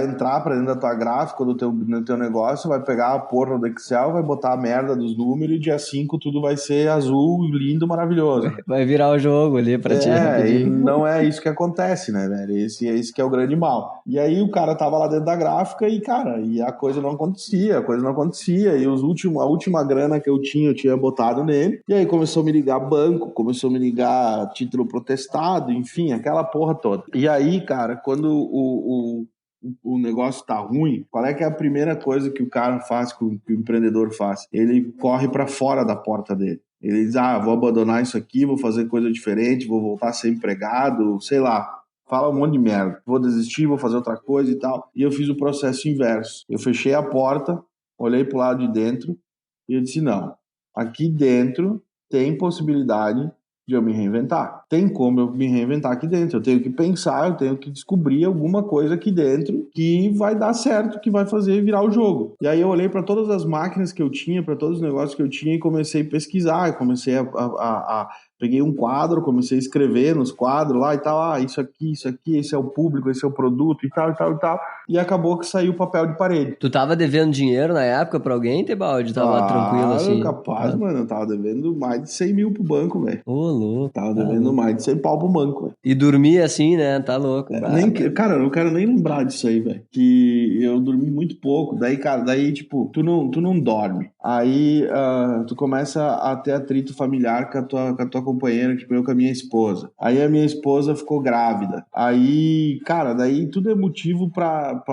entrar pra dentro da tua gráfica, no teu negócio, vai pegar a porra do Excel, vai botar a merda dos números e dia 5 tudo vai ser azul, lindo, maravilhoso. Vai virar o jogo ali pra ti rapidinho. E não é isso que acontece, né, velho? Esse que é o grande mal. E aí o cara tava lá dentro da gráfica e, cara, a coisa não acontecia, e a última grana que eu tinha botado nele, e aí começou a me ligar banco, começou a me ligar título protestado, enfim, aquela porra toda. E aí, cara, quando o negócio tá ruim, qual é que é a primeira coisa que o cara faz, que o empreendedor faz? Ele corre para fora da porta dele. Ele diz, vou abandonar isso aqui, vou fazer coisa diferente, vou voltar a ser empregado, sei lá. Fala um monte de merda. Vou desistir, vou fazer outra coisa e tal. E eu fiz o processo inverso. Eu fechei a porta, olhei pro lado de dentro e eu disse, não, aqui dentro tem possibilidade de eu me reinventar. Tem como eu me reinventar aqui dentro. Eu tenho que pensar, eu tenho que descobrir alguma coisa aqui dentro que vai dar certo, que vai fazer virar o jogo. E aí eu olhei para todas as máquinas que eu tinha, para todos os negócios que eu tinha e comecei a pesquisar, comecei peguei um quadro, comecei a escrever nos quadros lá e tal, isso aqui, esse é o público, esse é o produto e tal. E acabou que saiu o papel de parede. Tu tava devendo dinheiro na época pra alguém, Tebaldi? Tava tranquilo assim? Capaz, mano, eu tava devendo mais de 100 mil pro banco, velho. Ô, louco. Tava devendo mais de 100 pau pro banco, velho. E dormir assim, né? Tá louco. Cara, eu não quero nem lembrar disso aí, velho. Que eu dormi muito pouco. Daí, cara, tipo, tu não dorme. Aí tu começa a ter atrito familiar com a tua companheira, tipo eu com a minha esposa. Aí a minha esposa ficou grávida. Aí, cara, daí tudo é motivo pra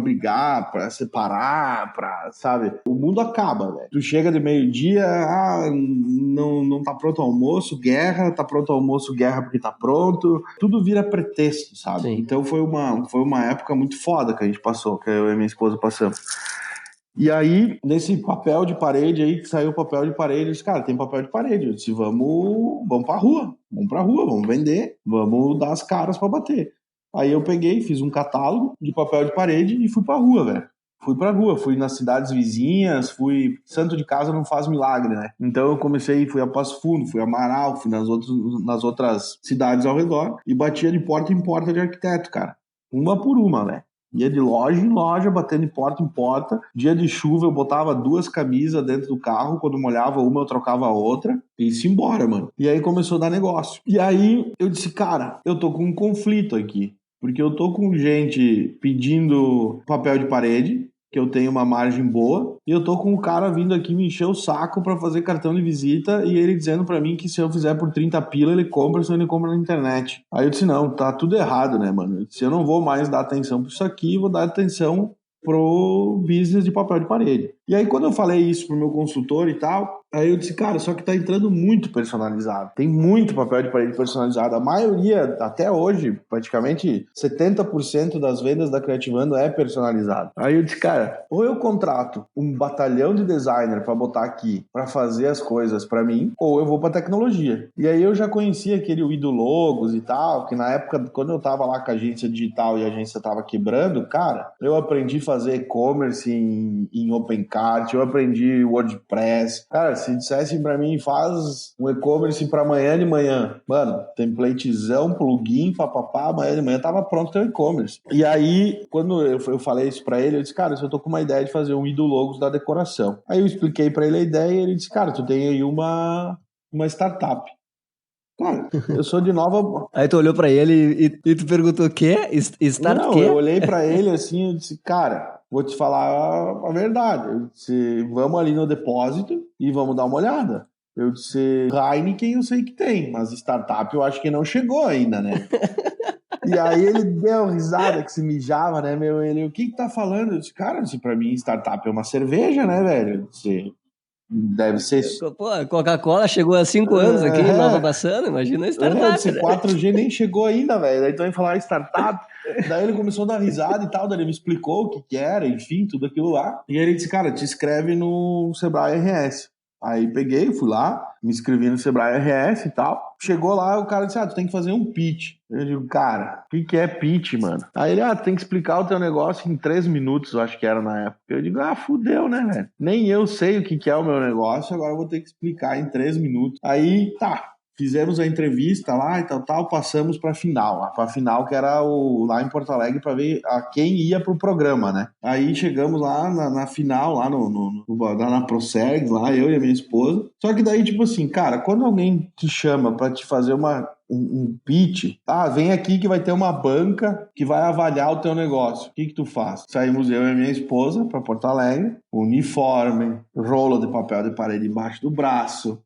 brigar, pra separar, sabe? O mundo acaba, velho. Tu chega de meio-dia, não tá pronto o almoço, guerra, tá pronto o almoço, guerra porque tá pronto. Tudo vira pretexto, sabe? Sim. Então foi uma época muito foda que a gente passou, que eu e minha esposa passamos. E aí, nesse papel de parede aí, que saiu o papel de parede, eu disse, cara, tem papel de parede. Eu disse, vamos pra rua, vamos vender, vamos dar as caras pra bater. Aí eu peguei, fiz um catálogo de papel de parede e fui pra rua, velho. Fui pra rua, fui nas cidades vizinhas, santo de casa não faz milagre, né? Então eu comecei, fui a Passo Fundo, fui a Amaral, fui nas outras cidades ao redor e batia de porta em porta de arquiteto, cara. Uma por uma, velho. Ia de loja em loja, batendo de porta em porta. Dia de chuva, eu botava 2 camisas dentro do carro. Quando molhava uma, eu trocava a outra. E ia embora, mano. E aí começou a dar negócio. E aí eu disse, cara, eu tô com um conflito aqui. Porque eu tô com gente pedindo papel de parede, que eu tenho uma margem boa, e eu tô com o cara vindo aqui me encher o saco pra fazer cartão de visita, e ele dizendo pra mim que se eu fizer por 30 pila, ele compra, se ele compra na internet. Aí eu disse, não, tá tudo errado, né, mano? Eu disse, eu não vou mais dar atenção pra isso aqui, vou dar atenção pro business de papel de parede. E aí quando eu falei isso pro meu consultor e tal, aí eu disse, cara, só que tá entrando muito personalizado. Tem muito papel de parede personalizado. A maioria, até hoje, praticamente 70% das vendas da Creativando é personalizado. Aí eu disse, cara, ou eu contrato um batalhão de designer pra botar aqui, pra fazer as coisas pra mim, ou eu vou pra tecnologia. E aí eu já conhecia aquele Ido Logos e tal, que na época, quando eu tava lá com a agência digital e a agência tava quebrando, cara, eu aprendi a fazer e-commerce em OpenCart, eu aprendi WordPress. Cara, se dissessem pra mim, faz um e-commerce pra amanhã de manhã, mano, templatezão, plugin, papapá, amanhã de manhã tava pronto o teu e-commerce. E aí, quando eu falei isso pra ele, eu disse, cara, eu tô com uma ideia de fazer um Ido Logos da decoração. Aí eu expliquei pra ele a ideia e ele disse, cara, tu tem aí uma startup. Cara, eu sou de Nova... Aí tu olhou pra ele e tu perguntou o quê? Start Não, quê? eu olhei pra ele assim, eu disse, cara, vou te falar a verdade. Eu disse, vamos ali no depósito e vamos dar uma olhada. Eu disse, Heineken eu sei que tem, mas startup eu acho que não chegou ainda, né? E aí ele deu risada que se mijava, né, meu? Ele, o que tá falando? Eu disse, cara, pra mim startup é uma cerveja, né, velho? Eu disse, deve ser... Pô, a Coca-Cola chegou há 5 anos aqui em Nova Bassano, imagina a startup, Esse né? 4G nem chegou ainda, velho. Daí tu vai falar startup. Daí ele começou a dar risada e tal. Daí ele me explicou o que era, enfim, tudo aquilo lá. E aí ele disse, cara, te inscreve no Sebrae RS. Aí peguei, fui lá, me inscrevi no Sebrae RS e tal. Chegou lá, o cara disse, tu tem que fazer um pitch. Eu digo, cara, o que é pitch, mano? Aí ele, tu tem que explicar o teu negócio em 3 minutos, eu acho que era na época. Eu digo, fudeu, né, velho? Nem eu sei o que é o meu negócio, agora eu vou ter que explicar em 3 minutos. Aí, tá. Fizemos a entrevista lá e tal, passamos pra final que era lá em Porto Alegre pra ver a quem ia pro programa, né? Aí chegamos lá na final, lá na ProSergs, lá, eu e a minha esposa. Só que daí, tipo assim, cara, quando alguém te chama pra te fazer um pitch, vem aqui que vai ter uma banca que vai avaliar o teu negócio. O que tu faz? Saímos eu e a minha esposa pra Porto Alegre, uniforme, rolo de papel de parede embaixo do braço,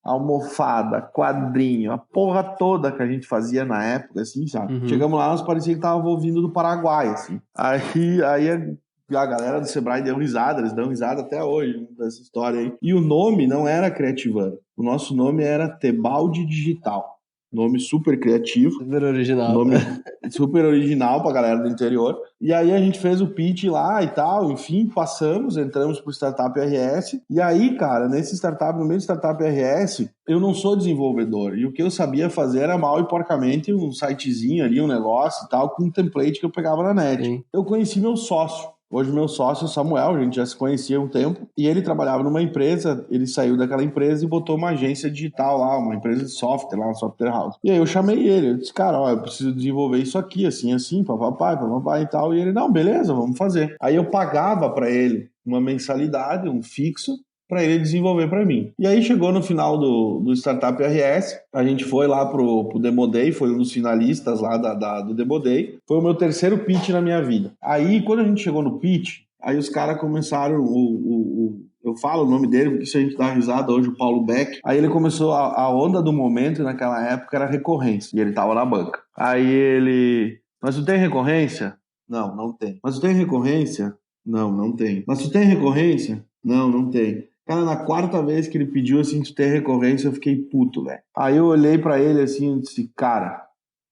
almofada, quadrinho, a porra toda que a gente fazia na época, assim, sabe? Uhum. Chegamos lá, nós parecia que tava vindo do Paraguai, assim. Aí a galera do Sebrae deu risada, eles dão risada até hoje dessa história aí. E o nome não era Creativando, o nosso nome era Tebalde Digital. Nome super criativo. Super original. Nome super original pra galera do interior. E aí a gente fez o pitch lá e tal, enfim, entramos pro Startup RS. E aí, cara, no meio do Startup RS, eu não sou desenvolvedor. E o que eu sabia fazer era mal e porcamente um sitezinho ali, um negócio e tal, com um template que eu pegava na net. Sim. Eu conheci meu sócio. Hoje meu sócio, Samuel, a gente já se conhecia há um tempo, e ele trabalhava numa empresa, ele saiu daquela empresa e botou uma agência digital lá, uma empresa de software lá, uma software house. E aí eu chamei ele, eu disse, cara, eu preciso desenvolver isso aqui, assim, papai e tal, e ele, não, beleza, vamos fazer. Aí eu pagava pra ele uma mensalidade, um fixo, para ele desenvolver para mim. E aí chegou no final do Startup RS, a gente foi lá pro Demo Day, foi um dos finalistas lá do Demo Day, foi o meu terceiro pitch na minha vida. Aí quando a gente chegou no pitch, aí os caras começaram, eu falo o nome dele, porque se a gente dá risada hoje, o Paulo Beck, aí ele começou, a onda do momento naquela época era recorrência, e ele tava na banca. Aí ele, mas tu tem recorrência? Não, não tem. Mas tu tem recorrência? Não, não tem. Mas tu tem recorrência? Não, não tem. Cara, na 4ª vez que ele pediu, assim, tu ter recorrência, eu fiquei puto, velho. Aí eu olhei pra ele, assim, e disse, cara,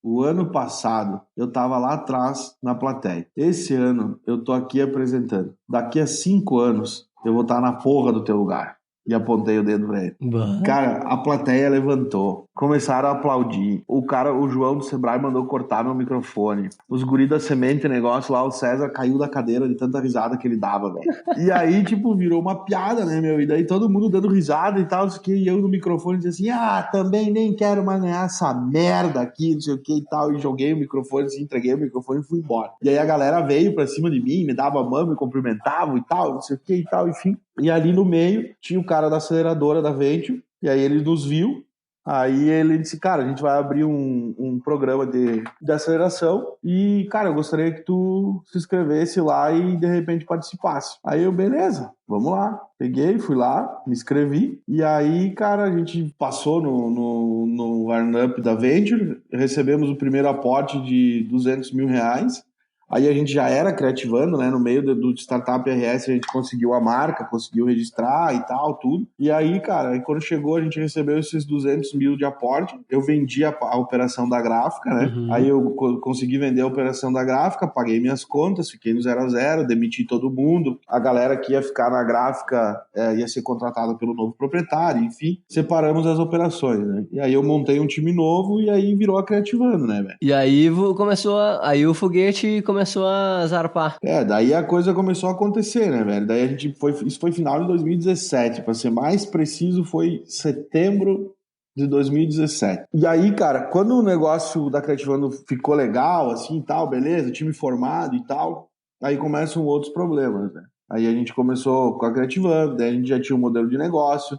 O ano passado, eu tava lá atrás na plateia. Esse ano, eu tô aqui apresentando. Daqui a 5 anos, eu vou estar na porra do teu lugar. E apontei o dedo pra ele. Cara, a plateia levantou. Começaram a aplaudir. O João do Sebrae mandou cortar meu microfone. Os guris da Semente Negócio lá, o César caiu da cadeira de tanta risada que ele dava, velho. E aí, tipo, virou uma piada, né, meu? E daí todo mundo dando risada e tal, e eu no microfone dizia assim, também nem quero mais ganhar essa merda aqui, não sei o que e tal. E joguei o microfone, assim, entreguei o microfone e fui embora. E aí a galera veio pra cima de mim, me dava a mão, me cumprimentavam e tal, não sei o que e tal, enfim. E ali no meio tinha o cara da aceleradora da Venture, e aí ele nos viu. Aí ele disse, cara, a gente vai abrir um programa de aceleração e, cara, eu gostaria que tu se inscrevesse lá e, de repente, participasse. Aí eu, beleza, vamos lá. Peguei, fui lá, me inscrevi e aí, cara, a gente passou no warm-up da Venture, recebemos o primeiro aporte de R$200 mil. Aí a gente já era criativando, né? No meio do Startup RS a gente conseguiu a marca, conseguiu registrar e tal, tudo. E aí, cara, quando chegou a gente recebeu esses 200 mil de aporte. Eu vendi a operação da gráfica, né? Uhum. Aí eu consegui vender a operação da gráfica, paguei minhas contas, fiquei no 0 a 0, demiti todo mundo. A galera que ia ficar na gráfica ia ser contratada pelo novo proprietário, enfim. Separamos as operações, né? E aí eu montei um time novo e aí virou a Criativando, né, velho? E aí aí o foguete começou a zarpar. Daí a coisa começou a acontecer, né, velho? Daí isso foi final de 2017, pra ser mais preciso, foi setembro de 2017. E aí, cara, quando o negócio da Criativando ficou legal, assim e tal, beleza, time formado e tal, aí começam outros problemas, né? Aí a gente começou com a Criativando, daí a gente já tinha um modelo de negócio.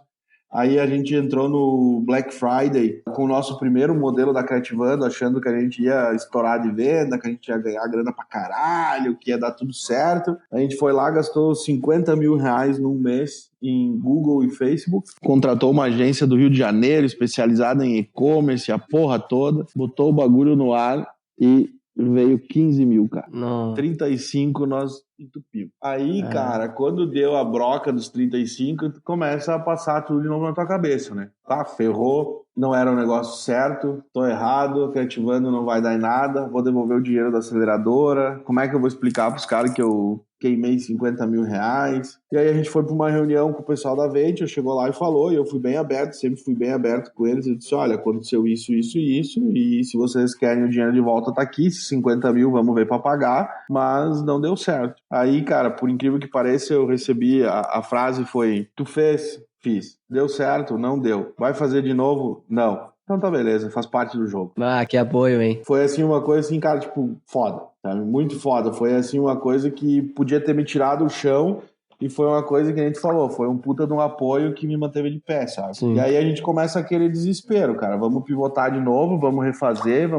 Aí a gente entrou no Black Friday com o nosso primeiro modelo da Criativando, achando que a gente ia estourar de venda, que a gente ia ganhar grana pra caralho, que ia dar tudo certo. A gente foi lá, gastou R$50 mil num mês em Google e Facebook. Contratou uma agência do Rio de Janeiro, especializada em e-commerce, a porra toda. Botou o bagulho no ar e veio 15 mil, cara. Não. 35 nós entupimos. Aí, cara, quando deu a broca dos 35, tu começa a passar tudo de novo na tua cabeça, né? Tá, ferrou, não era o negócio certo, tô errado, Criativando não vai dar em nada, vou devolver o dinheiro da aceleradora, como é que eu vou explicar pros caras que eu queimei R$50 mil? E aí a gente foi para uma reunião com o pessoal da Venture, chegou lá e falou, e eu fui bem aberto, sempre fui bem aberto com eles, eu disse, olha, aconteceu isso, isso e isso, e se vocês querem o dinheiro de volta, tá aqui, 50 mil vamos ver para pagar, mas não deu certo. Aí, cara, por incrível que pareça, eu recebi, a frase foi, tu fez? Fiz. Deu certo? Não deu. Vai fazer de novo? Não. Então tá beleza, faz parte do jogo. Que apoio, hein? Foi assim uma coisa assim, cara, tipo, foda, sabe? Muito foda. Foi assim uma coisa que podia ter me tirado o chão e foi uma coisa que a gente falou, foi um puta de um apoio que me manteve de pé, sabe? Sim. E aí a gente começa aquele desespero, cara. Vamos pivotar de novo, vamos refazer.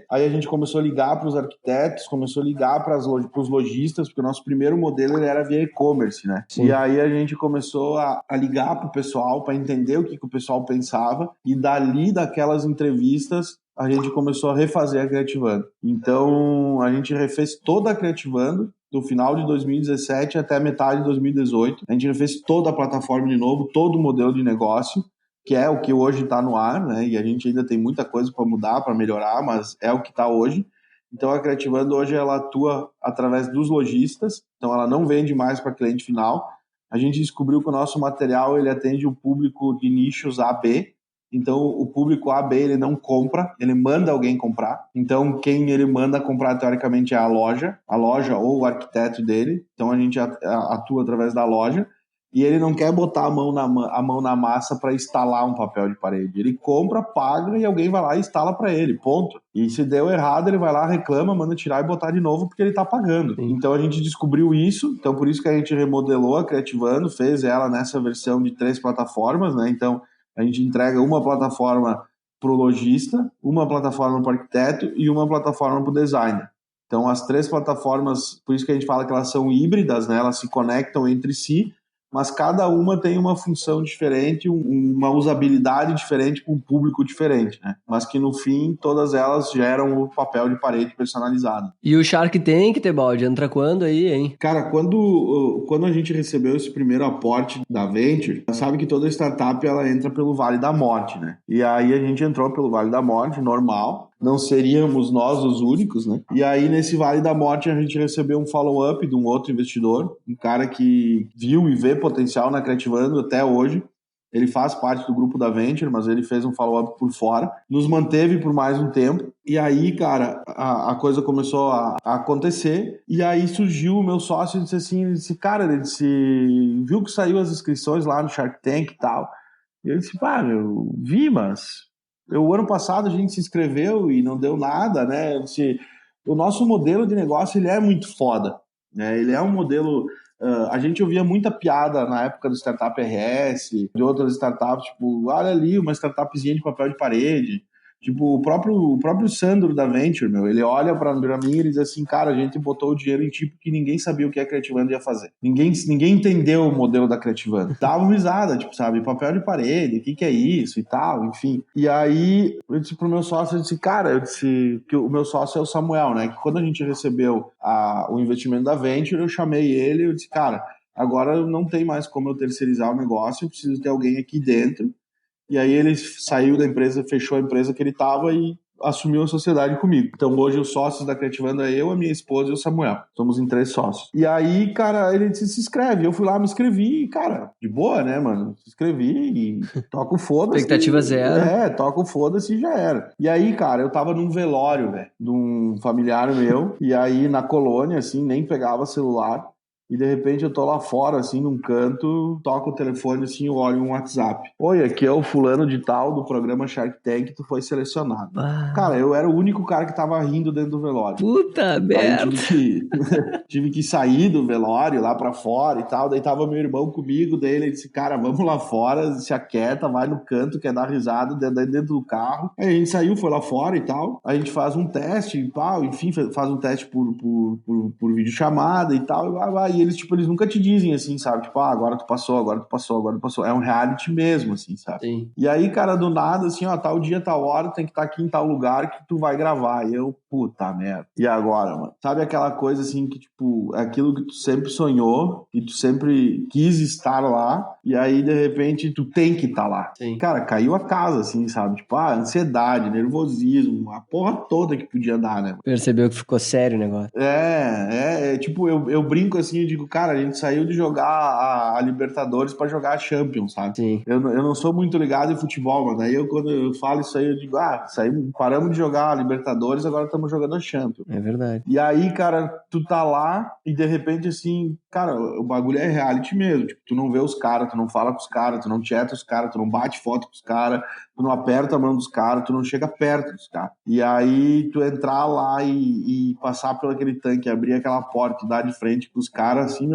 Aí a gente começou a ligar para os arquitetos, começou a ligar para os lojistas, porque o nosso primeiro modelo ele era via e-commerce, né? Sim. E aí a gente começou a ligar pro pessoal para entender o que o pessoal pensava e dali daquelas entrevistas a gente começou a refazer a Criativando. Então a gente refez toda a Criativando do final de 2017 até metade de 2018. A gente refez toda a plataforma de novo, todo o modelo de negócio, que é o que hoje está no ar, né? E a gente ainda tem muita coisa para mudar, para melhorar, mas é o que está hoje. Então a Criativando hoje ela atua através dos lojistas, então ela não vende mais para cliente final. A gente descobriu que o nosso material ele atende o público de nichos A/B. Então, o público A/B, ele não compra, ele manda alguém comprar. Então, quem ele manda comprar, teoricamente, é a loja ou o arquiteto dele. Então, a gente atua através da loja. E ele não quer botar a mão na massa para instalar um papel de parede. Ele compra, paga e alguém vai lá e instala para ele, ponto. E se deu errado, ele vai lá, reclama, manda tirar e botar de novo porque ele tá pagando. Sim. Então, a gente descobriu isso. Então, por isso que a gente remodelou a Criativando, fez ela nessa versão de 3 plataformas, né? Então, a gente entrega uma plataforma para o lojista, uma plataforma para o arquiteto e uma plataforma para o designer. Então, as 3 plataformas, por isso que a gente fala que elas são híbridas, né? Elas se conectam entre si, mas cada uma tem uma função diferente, uma usabilidade diferente com um público diferente, né? Mas que no fim todas elas geram o papel de parede personalizado. E o Shark Tank, Tebaldi, entra quando aí, hein? Cara, quando a gente recebeu esse primeiro aporte da Venture, sabe que toda startup ela entra pelo Vale da Morte, né? E aí a gente entrou pelo Vale da Morte, normal. Não seríamos nós os únicos, né? E aí, nesse Vale da Morte, a gente recebeu um follow-up de um outro investidor, um cara que viu e vê potencial na Creativando até hoje. Ele faz parte do grupo da Venture, mas ele fez um follow-up por fora. Nos manteve por mais um tempo. E aí, cara, a coisa começou a acontecer. E aí surgiu o meu sócio e disse assim, ele disse, viu que saiu as inscrições lá no Shark Tank e tal. E eu disse, eu vi, mas... O ano passado a gente se inscreveu e não deu nada, né? O nosso modelo de negócio ele é muito foda, né? Ele é um modelo... a gente ouvia muita piada na época do Startup RS, de outras startups, tipo, olha ali, uma startupzinha de papel de parede. Tipo, o próprio Sandro da Venture, ele olha pra mim e ele diz assim, cara, a gente botou o dinheiro em tipo que ninguém sabia o que a Creativando ia fazer. Ninguém entendeu o modelo da Creativando. Dava risada, tipo, sabe, papel de parede, o que é isso e tal, enfim. E aí, eu disse pro meu sócio, que o meu sócio é o Samuel, né, que quando a gente recebeu o investimento da Venture, eu chamei ele e eu disse, cara, agora não tem mais como eu terceirizar o negócio, eu preciso ter alguém aqui dentro. E aí ele saiu da empresa, fechou a empresa que ele estava e assumiu a sociedade comigo. Então hoje os sócios da Creativando é eu, a minha esposa e o Samuel. Somos em 3 sócios. E aí, cara, ele disse, se inscreve. Eu fui lá, me inscrevi e, cara, de boa, né, mano? Se inscrevi e toca o foda-se. Expectativa zero. Toca o foda-se e já era. E aí, cara, eu tava num velório, velho, de um familiar meu. E aí, na colônia, assim, nem pegava celular. E de repente eu tô lá fora, assim, num canto, toco o telefone, assim, eu olho um WhatsApp. Oi, aqui é o fulano de tal do programa Shark Tank, tu foi selecionado. Cara, eu era o único cara que tava rindo dentro do velório. Puta merda! Tive que sair do velório lá pra fora e tal, daí tava meu irmão comigo, daí ele disse, cara, vamos lá fora, se aquieta, vai no canto, quer dar risada dentro do carro. Aí a gente saiu, foi lá fora e tal, a gente faz um teste e tal, enfim, faz um teste por videochamada e tal, e eles nunca te dizem assim, sabe? Tipo, agora tu passou. É um reality mesmo, assim, sabe? Sim. E aí, cara, do nada, assim, tal dia, tal hora, tem que estar aqui em tal lugar que tu vai gravar. E eu, puta merda. E agora, mano? Sabe aquela coisa, assim, que, tipo, é aquilo que tu sempre sonhou, que tu sempre quis estar lá, e aí, de repente, tu tem que estar lá. Sim. Cara, caiu a casa, assim, sabe? Tipo, ansiedade, nervosismo, a porra toda que podia dar, né? Percebeu que ficou sério o negócio. Tipo, eu brinco assim, eu digo, cara, a gente saiu de jogar a Libertadores pra jogar a Champions, sabe? Sim. Eu não sou muito ligado em futebol, mas aí quando eu falo isso aí, eu digo, paramos de jogar a Libertadores, agora estamos jogando a Champions. É verdade. E aí, cara, tu tá lá e de repente, assim, cara, o bagulho é reality mesmo. Tipo, tu não vê os caras, tu não fala com os caras, tu não chata os caras, tu não bate foto com os caras, tu não aperta a mão dos caras, tu não chega perto dos caras. E aí, tu entrar lá e passar por aquele tanque, abrir aquela porta e dar de frente com os caras, assim,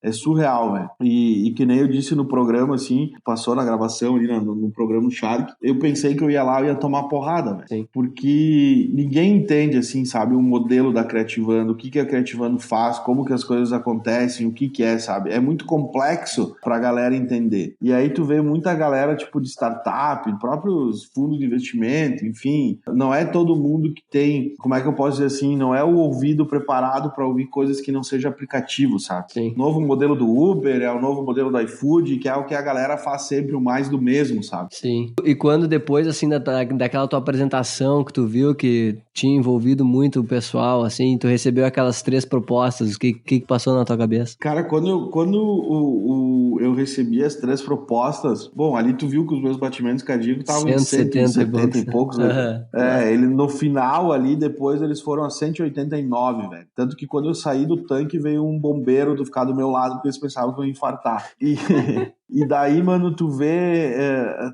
é surreal, velho. E que nem eu disse no programa, assim, passou na gravação ali no programa Shark, eu pensei que eu ia lá e ia tomar porrada, velho. Porque ninguém entende, assim, sabe, o modelo da Creativando, o que a Creativando faz, como que as coisas acontecem, o que é, sabe? É muito complexo pra galera entender. E aí tu vê muita galera, tipo, de startup, próprios fundos de investimento, enfim, não é todo mundo que tem, como é que eu posso dizer assim, não é o ouvido preparado pra ouvir coisas que não seja aplicativo, sabe? Sim. O novo modelo do Uber, é o novo modelo do iFood, que é o que a galera faz sempre o mais do mesmo, sabe? Sim. E quando depois, assim, daquela tua apresentação que tu viu que tinha envolvido muito o pessoal, assim, tu recebeu aquelas 3 propostas, o que passou na tua cabeça? Cara, quando eu recebi as 3 propostas, bom, ali tu viu que os meus batimentos cardíacos estavam em 170 e poucos, né? Ele, no final ali, depois eles foram a 189, velho. Tanto que quando eu saí do tanque, veio um bombeiro ficar do meu lado, porque eles pensavam que eu ia infartar. E daí, mano, tu vê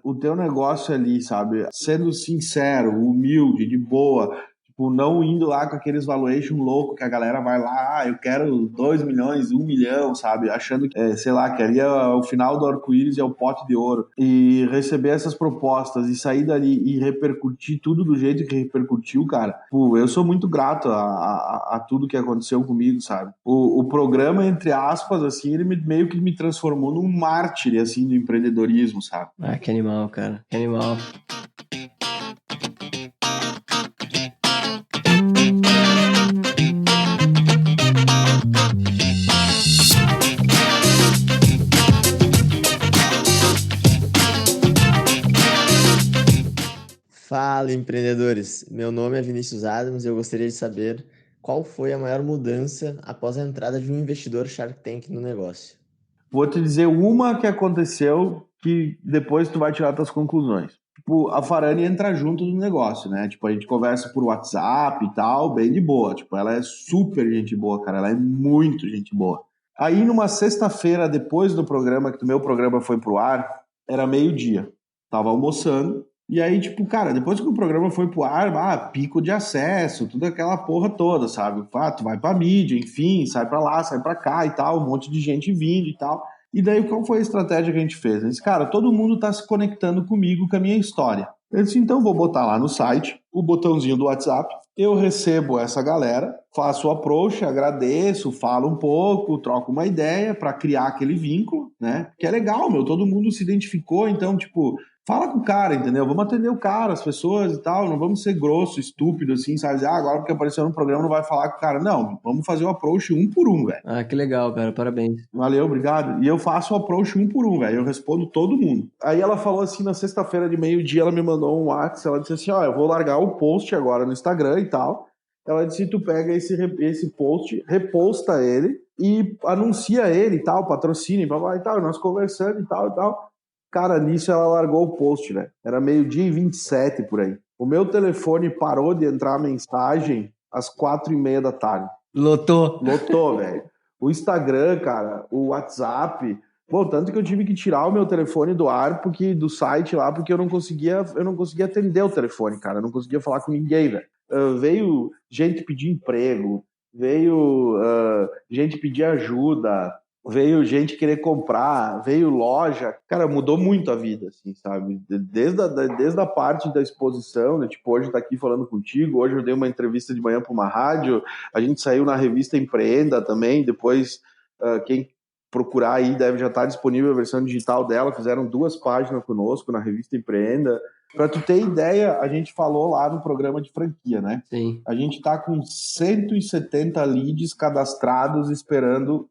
o teu negócio ali, sabe? Sendo sincero, humilde, de boa. Tipo, não indo lá com aqueles valuation louco que a galera vai lá, eu quero 2 milhões, 1 milhão, sabe? Achando que, sei lá, que ali é o final do arco-íris e é o pote de ouro. E receber essas propostas e sair dali e repercutir tudo do jeito que repercutiu, cara. Pô, eu sou muito grato a tudo que aconteceu comigo, sabe? O programa, entre aspas, assim, ele meio que me transformou num mártir, assim, do empreendedorismo, sabe? Ah, que animal, cara. Que animal. Fala, empreendedores! Meu nome é Vinícius Adams e eu gostaria de saber qual foi a maior mudança após a entrada de um investidor Shark Tank no negócio. Vou te dizer uma que aconteceu que depois tu vai tirar tuas conclusões. Tipo, a Farani entra junto no negócio, né? Tipo, a gente conversa por WhatsApp e tal, bem de boa. Tipo, ela é super gente boa, cara. Ela é muito gente boa. Aí, numa sexta-feira, depois do programa, que o meu programa foi pro ar, era meio-dia. Tava almoçando. E aí, tipo, cara, depois que o programa foi pro ar, pico de acesso, tudo aquela porra toda, sabe? Tu vai pra mídia, enfim, sai pra lá, sai pra cá e tal, um monte de gente vindo e tal. E daí, qual foi a estratégia que a gente fez? A gente disse, cara, todo mundo tá se conectando comigo, com a minha história. Eu disse, então vou botar lá no site o botãozinho do WhatsApp, eu recebo essa galera, faço o approach, agradeço, falo um pouco, troco uma ideia pra criar aquele vínculo, né? Que é legal, todo mundo se identificou, então, tipo... Fala com o cara, entendeu? Vamos atender o cara, as pessoas e tal, não vamos ser grosso, estúpido, assim, sabe? Agora porque apareceu no programa não vai falar com o cara. Não, vamos fazer o approach um por um, velho. Ah, que legal, cara, parabéns. Valeu, obrigado. E eu faço o approach um por um, velho, eu respondo todo mundo. Aí ela falou assim, na sexta-feira de meio-dia, ela me mandou um WhatsApp, ela disse assim, eu vou largar o post agora no Instagram e tal. Ela disse, tu pega esse post, reposta ele e anuncia ele e tal, patrocina e tal, nós conversando e tal e tal. Cara, nisso ela largou o post, né? Era 12h27 por aí. O meu telefone parou de entrar mensagem às 4h30 da tarde. Lotou, velho. O Instagram, cara, o WhatsApp. Pô, tanto que eu tive que tirar o meu telefone do ar, do site lá, porque eu não conseguia atender o telefone, cara. Eu não conseguia falar com ninguém, velho. Veio gente pedir emprego, veio gente pedir ajuda, veio gente querer comprar, veio loja. Cara, mudou muito a vida, assim, sabe? Desde a parte da exposição, né? Tipo, hoje tá aqui falando contigo, hoje eu dei uma entrevista de manhã para uma rádio, a gente saiu na revista Empreenda também, depois quem procurar aí deve já estar disponível a versão digital dela, fizeram 2 páginas conosco na revista Empreenda. Pra tu ter ideia, a gente falou lá no programa de franquia, né? sim. A gente tá com 170 leads cadastrados esperando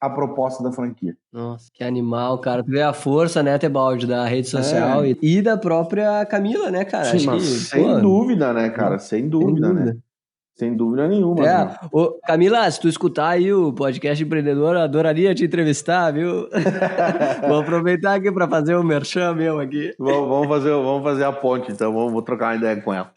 a proposta da franquia. Nossa, que animal, cara. Tu vê a força, né, Tebaldi, da rede social e da própria Camila, né, cara? Sim, Acho mas que, sem dúvida, né, cara? Sem dúvida, né? Sem dúvida nenhuma. Ô, Camila, se tu escutar aí o podcast empreendedor, eu adoraria te entrevistar, viu? Vou aproveitar aqui para fazer o merchan meu aqui. Vamos fazer a ponte, então. Vou trocar uma ideia com ela.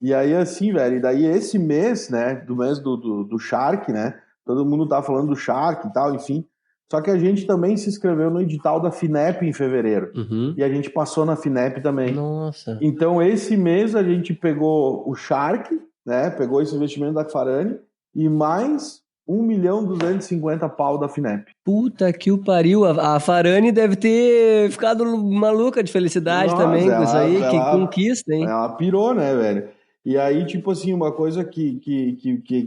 E aí, assim, velho, e daí esse mês, né, do mês do Shark, né, todo mundo tá falando do Shark e tal, enfim. Só que a gente também se inscreveu no edital da FINEP em fevereiro. Uhum. E a gente passou na FINEP também. Nossa. Então, esse mês a gente pegou o Shark, né, pegou esse investimento da Farani e mais 1.250.000 pau da FINEP. Puta que o pariu. A Farani deve ter ficado maluca de felicidade. Nossa, também com isso aí. Que conquista, hein? Ela pirou, né, velho? E aí, tipo assim, uma coisa que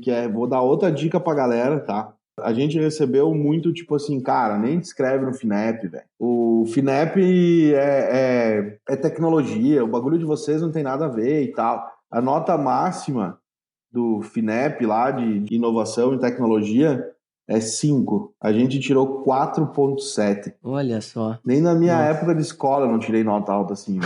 é... Vou dar outra dica pra galera, tá? A gente recebeu muito, tipo assim, cara, nem te inscreve no FINEP, velho. O FINEP é tecnologia, o bagulho de vocês não tem nada a ver e tal. A nota máxima do FINEP lá de inovação e tecnologia é 5. A gente tirou 4,7. Olha só. Nem na minha época de escola eu não tirei nota alta assim.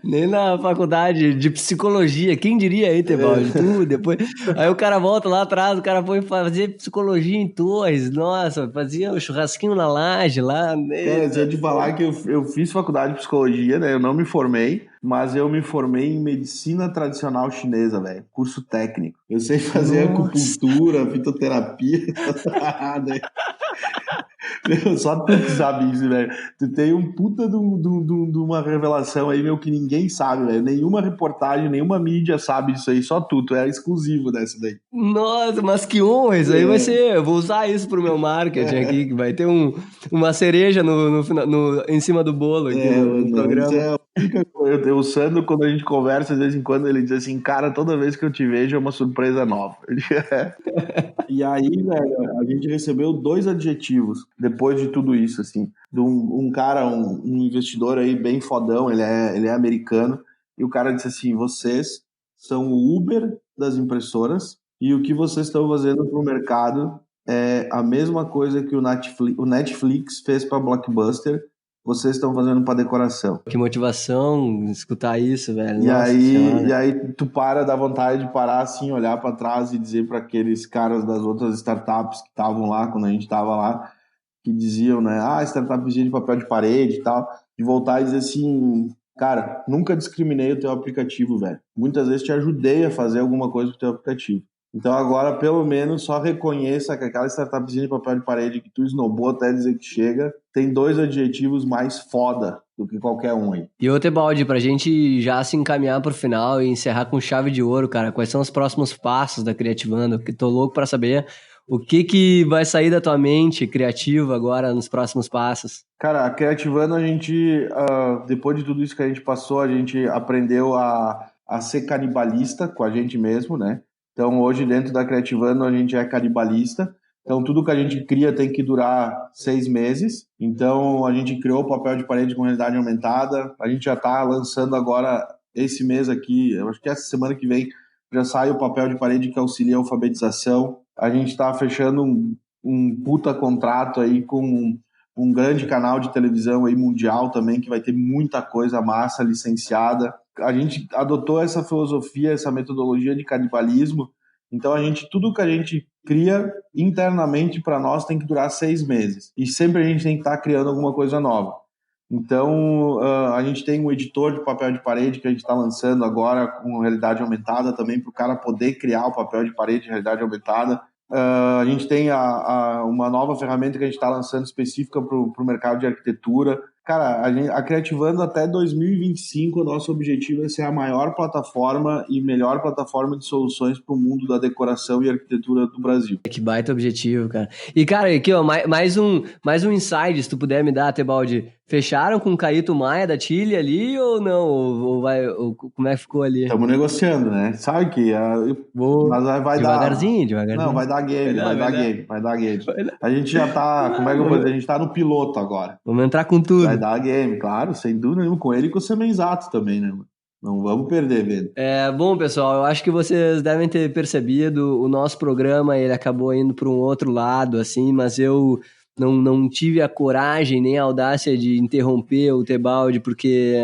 Nem na faculdade de psicologia, quem diria aí, Tebaldi? Tu, depois... Aí o cara volta lá atrás, o cara foi fazer psicologia em Torres, nossa, fazia um churrasquinho na laje lá. Cara, se eu te falar que eu fiz faculdade de psicologia, né? Eu não me formei, mas eu me formei em medicina tradicional chinesa, velho. Curso técnico. Eu sei fazer acupuntura, fitoterapia, essas paradas aí. Só tu que sabe isso, velho. Tu tem um puta de uma revelação aí, meu, que ninguém sabe, velho. Nenhuma reportagem, nenhuma mídia sabe disso aí, só tu. Tu é exclusivo dessa daí. Nossa, mas que honra! Isso aí vai ser. Eu vou usar isso pro meu marketing aqui, que vai ter uma cereja em cima do bolo aqui no programa. Isso é a única coisa. O Sandro, quando a gente conversa, de vez em quando, ele diz assim: cara, toda vez que eu te vejo é uma surpresa nova. E aí, velho, a gente recebeu 2 adjetivos depois de tudo isso, assim. De um cara, um investidor aí bem fodão, ele é americano, e o cara disse assim: vocês são o Uber das impressoras, e o que vocês estão fazendo pro mercado é a mesma coisa que o Netflix fez para Blockbuster, vocês estão fazendo para decoração. Que motivação escutar isso, velho. E Nossa aí, Senhora. e aí tu dá vontade de parar assim, olhar para trás e dizer para aqueles caras das outras startups que estavam lá, quando a gente estava lá, que diziam, né, startupzinha de papel de parede e tal, de voltar e dizer assim, cara, nunca discriminei o teu aplicativo, velho. Muitas vezes te ajudei a fazer alguma coisa com o teu aplicativo. Então agora, pelo menos, só reconheça que aquela startupzinha de papel de parede que tu esnobou até dizer que chega, tem 2 adjetivos mais foda do que qualquer um aí. E outro balde, pra gente já se encaminhar pro final e encerrar com chave de ouro, cara, quais são os próximos passos da Criativando? Que tô louco pra saber o que vai sair da tua mente criativa agora nos próximos passos. Cara, a Criativando, a gente, depois de tudo isso que a gente passou, a gente aprendeu a ser canibalista com a gente mesmo, né? Então, hoje, dentro da Criativando, a gente é canibalista. Então, tudo que a gente cria tem que durar 6 meses. Então, a gente criou o papel de parede com realidade aumentada. A gente já está lançando agora, esse mês aqui, eu acho que essa semana que vem, já sai o papel de parede que auxilia a alfabetização. A gente está fechando um puta contrato aí com um grande canal de televisão aí mundial também, que vai ter muita coisa massa licenciada. A gente adotou essa filosofia, essa metodologia de canibalismo. Então, tudo que a gente cria internamente para nós tem que durar 6 meses. E sempre a gente tem que estar criando alguma coisa nova. Então, a gente tem um editor de papel de parede que a gente está lançando agora com realidade aumentada também, para o cara poder criar o papel de parede em realidade aumentada. A gente tem uma nova ferramenta que a gente está lançando específica para o mercado de arquitetura. Cara, a Criativando até 2025, o nosso objetivo é ser a maior plataforma e melhor plataforma de soluções para o mundo da decoração e arquitetura do Brasil. Que baita objetivo, cara. E, cara, aqui, ó, mais um insight, se tu puder me dar, Tebaldi. Fecharam com o Caíto Maia da Chile ali ou não? Ou como é que ficou ali? Estamos negociando, né? Sabe que mas vai devagarzinho. Não, vai dar game. A gente já tá, como é que eu vou dizer? A gente tá no piloto agora. Vamos entrar com tudo. Vai dar game, claro, sem dúvida nenhuma, com ele e com o Semenzato também, né, mano? Não vamos perder, velho. Bom, pessoal, eu acho que vocês devem ter percebido, o nosso programa, ele acabou indo para um outro lado, assim, mas eu não tive a coragem nem a audácia de interromper o Tebaldi, porque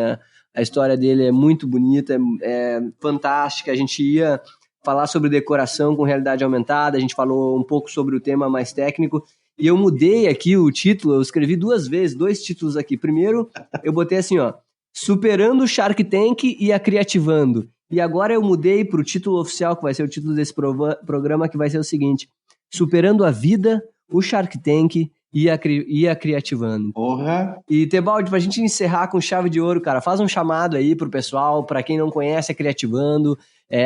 a história dele é muito bonita, é fantástica. A gente ia falar sobre decoração com realidade aumentada, a gente falou um pouco sobre o tema mais técnico, e eu mudei aqui o título, eu escrevi 2 vezes, 2 títulos aqui. Primeiro, eu botei assim, ó, Superando o Shark Tank e a Criativando. E agora eu mudei para o título oficial, que vai ser o título desse programa, que vai ser o seguinte: Superando a Vida, o Shark Tank e a Criativando. Porra! E, Tebaldi, pra gente encerrar com chave de ouro, cara, faz um chamado aí pro pessoal, pra quem não conhece a Criativando.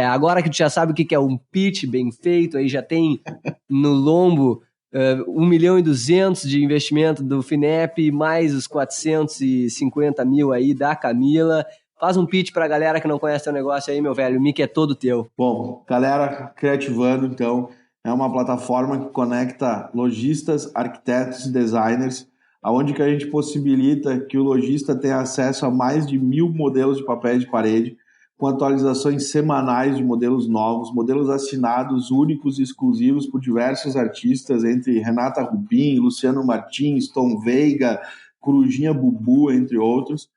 Agora que tu já sabe o que é um pitch bem feito, aí já tem no lombo 1.200.000 de investimento do FINEP, mais os 450 mil aí da Camila. Faz um pitch pra galera que não conhece teu negócio aí, meu velho. O mic é todo teu. Bom, galera, Criativando, então, é uma plataforma que conecta lojistas, arquitetos e designers, onde que a gente possibilita que o lojista tenha acesso a mais de 1.000 modelos de papéis de parede, com atualizações semanais de modelos novos, modelos assinados, únicos e exclusivos por diversos artistas, entre Renata Rubin, Luciano Martins, Tom Veiga, Corujinha Bubu, entre outros.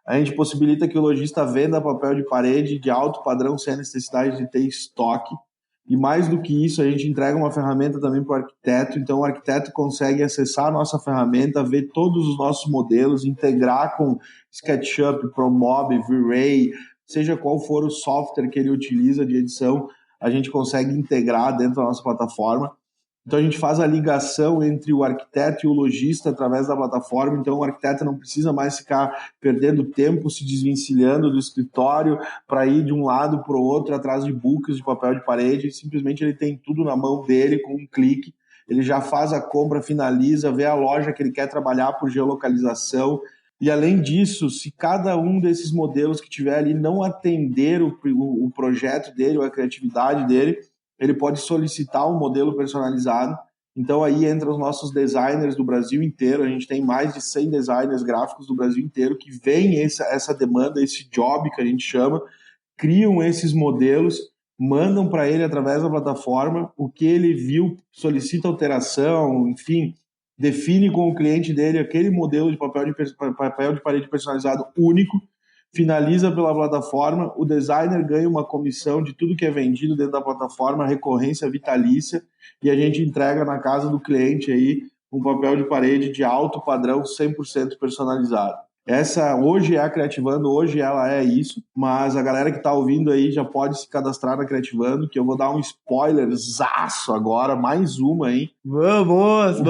A gente possibilita que o lojista venda papel de parede de alto padrão sem a necessidade de ter estoque. E mais do que isso, a gente entrega uma ferramenta também para o arquiteto. Então, o arquiteto consegue acessar a nossa ferramenta, ver todos os nossos modelos, integrar com SketchUp, ProMob, V-Ray, seja qual for o software que ele utiliza de edição, a gente consegue integrar dentro da nossa plataforma. Então a gente faz a ligação entre o arquiteto e o lojista através da plataforma, então o arquiteto não precisa mais ficar perdendo tempo, se desvencilhando do escritório para ir de um lado para o outro atrás de books de papel de parede, simplesmente ele tem tudo na mão dele com um clique, ele já faz a compra, finaliza, vê a loja que ele quer trabalhar por geolocalização. E além disso, se cada um desses modelos que tiver ali não atender o projeto dele ou a criatividade dele, ele pode solicitar um modelo personalizado. Então aí entram os nossos designers do Brasil inteiro, a gente tem mais de 100 designers gráficos do Brasil inteiro que veem essa demanda, esse job que a gente chama, criam esses modelos, mandam para ele através da plataforma, o que ele viu, solicita alteração, enfim, define com o cliente dele aquele modelo de papel de parede personalizado único, finaliza pela plataforma, o designer ganha uma comissão de tudo que é vendido dentro da plataforma, recorrência vitalícia, e a gente entrega na casa do cliente aí um papel de parede de alto padrão, 100% personalizado. Essa hoje é a Criativando, hoje ela é isso, mas a galera que está ouvindo aí já pode se cadastrar na Criativando, que eu vou dar um spoilerzaço agora, mais uma, hein? Vamos!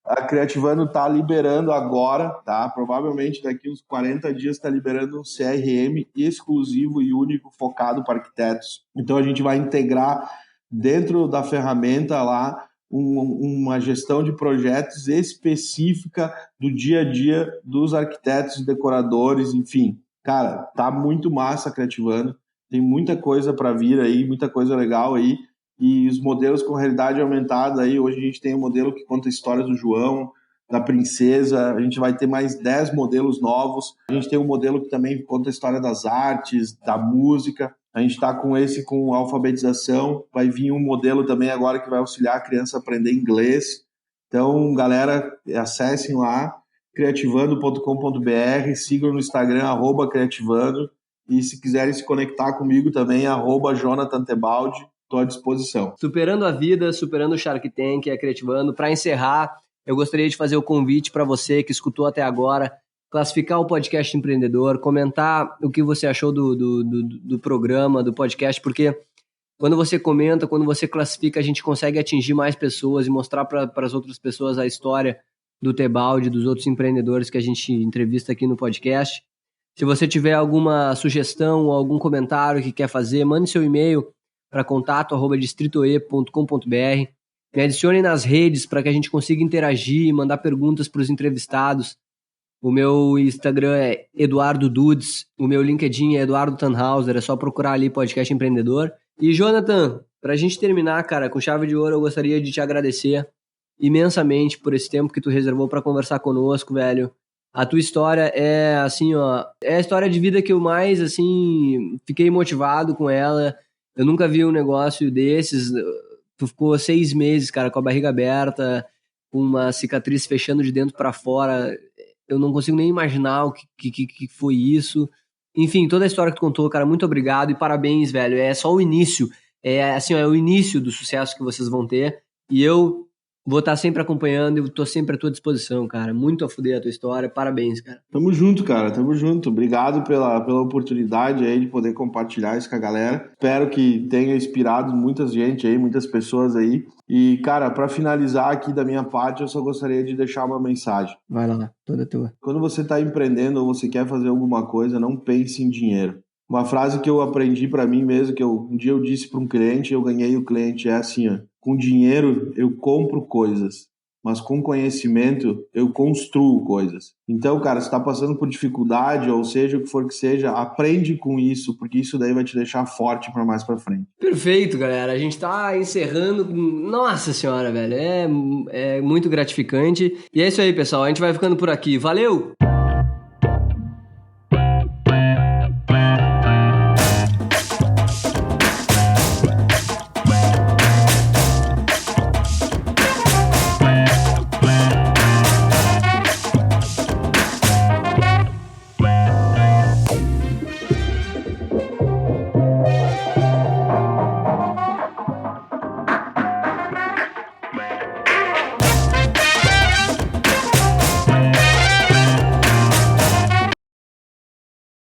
A Criativando está liberando agora, tá? Provavelmente daqui uns 40 dias está liberando um CRM exclusivo e único focado para arquitetos. Então a gente vai integrar dentro da ferramenta lá uma gestão de projetos específica do dia a dia dos arquitetos e decoradores, enfim. Cara, tá muito massa Criativando, tem muita coisa para vir aí, muita coisa legal aí. E os modelos com realidade aumentada aí, hoje a gente tem um modelo que conta a história do João, da princesa, a gente vai ter mais 10 modelos novos, a gente tem um modelo que também conta a história das artes, da música, a gente está com alfabetização, vai vir um modelo também agora que vai auxiliar a criança a aprender inglês. Então, galera, acessem lá, criativando.com.br, sigam no Instagram, @criativando, e se quiserem se conectar comigo também, @Jonathan Tebaldi. Estou à disposição. Superando a vida, superando o Shark Tank, Criativando. Para encerrar, eu gostaria de fazer o convite para você que escutou até agora, classificar o podcast Empreendedor, comentar o que você achou do programa, do podcast, porque quando você comenta, quando você classifica, a gente consegue atingir mais pessoas e mostrar para as outras pessoas a história do Tebaldi, dos outros empreendedores que a gente entrevista aqui no podcast. Se você tiver alguma sugestão ou algum comentário que quer fazer, mande seu e-mail para contato@distritoe.com.br. Me adicione nas redes para que a gente consiga interagir e mandar perguntas para os entrevistados. O meu Instagram é Eduardo Dudes, o meu LinkedIn é Eduardo Tannhauser, é só procurar ali Podcast Empreendedor. E Jonathan, para a gente terminar, cara, com chave de ouro, eu gostaria de te agradecer imensamente por esse tempo que tu reservou para conversar conosco, velho. A tua história é, assim, ó, é a história de vida que eu mais, assim, fiquei motivado com ela. Eu nunca vi um negócio desses. Tu ficou 6 meses, cara, com a barriga aberta, com uma cicatriz fechando de dentro para fora. Eu não consigo nem imaginar o que foi isso. Enfim, toda a história que tu contou, cara, muito obrigado e parabéns, velho. É só o início. É assim, é o início do sucesso que vocês vão ter. E eu vou estar sempre acompanhando e tô sempre à tua disposição, cara. Muito a fuder a tua história. Parabéns, cara. Tamo junto, cara. Tamo junto. Obrigado pela oportunidade aí de poder compartilhar isso com a galera. Espero que tenha inspirado muita gente aí, muitas pessoas aí. E, cara, para finalizar aqui da minha parte, eu só gostaria de deixar uma mensagem. Vai lá, toda tua. Quando você tá empreendendo ou você quer fazer alguma coisa, não pense em dinheiro. Uma frase que eu aprendi para mim mesmo, que um dia eu disse para um cliente, eu ganhei o cliente, é assim, ó: com dinheiro eu compro coisas, mas com conhecimento eu construo coisas. Então, cara, se tá passando por dificuldade, ou seja, o que for que seja, aprende com isso, porque isso daí vai te deixar forte para mais para frente. Perfeito, galera. A gente tá encerrando. Nossa senhora, velho. É muito gratificante. E é isso aí, pessoal. A gente vai ficando por aqui. Valeu!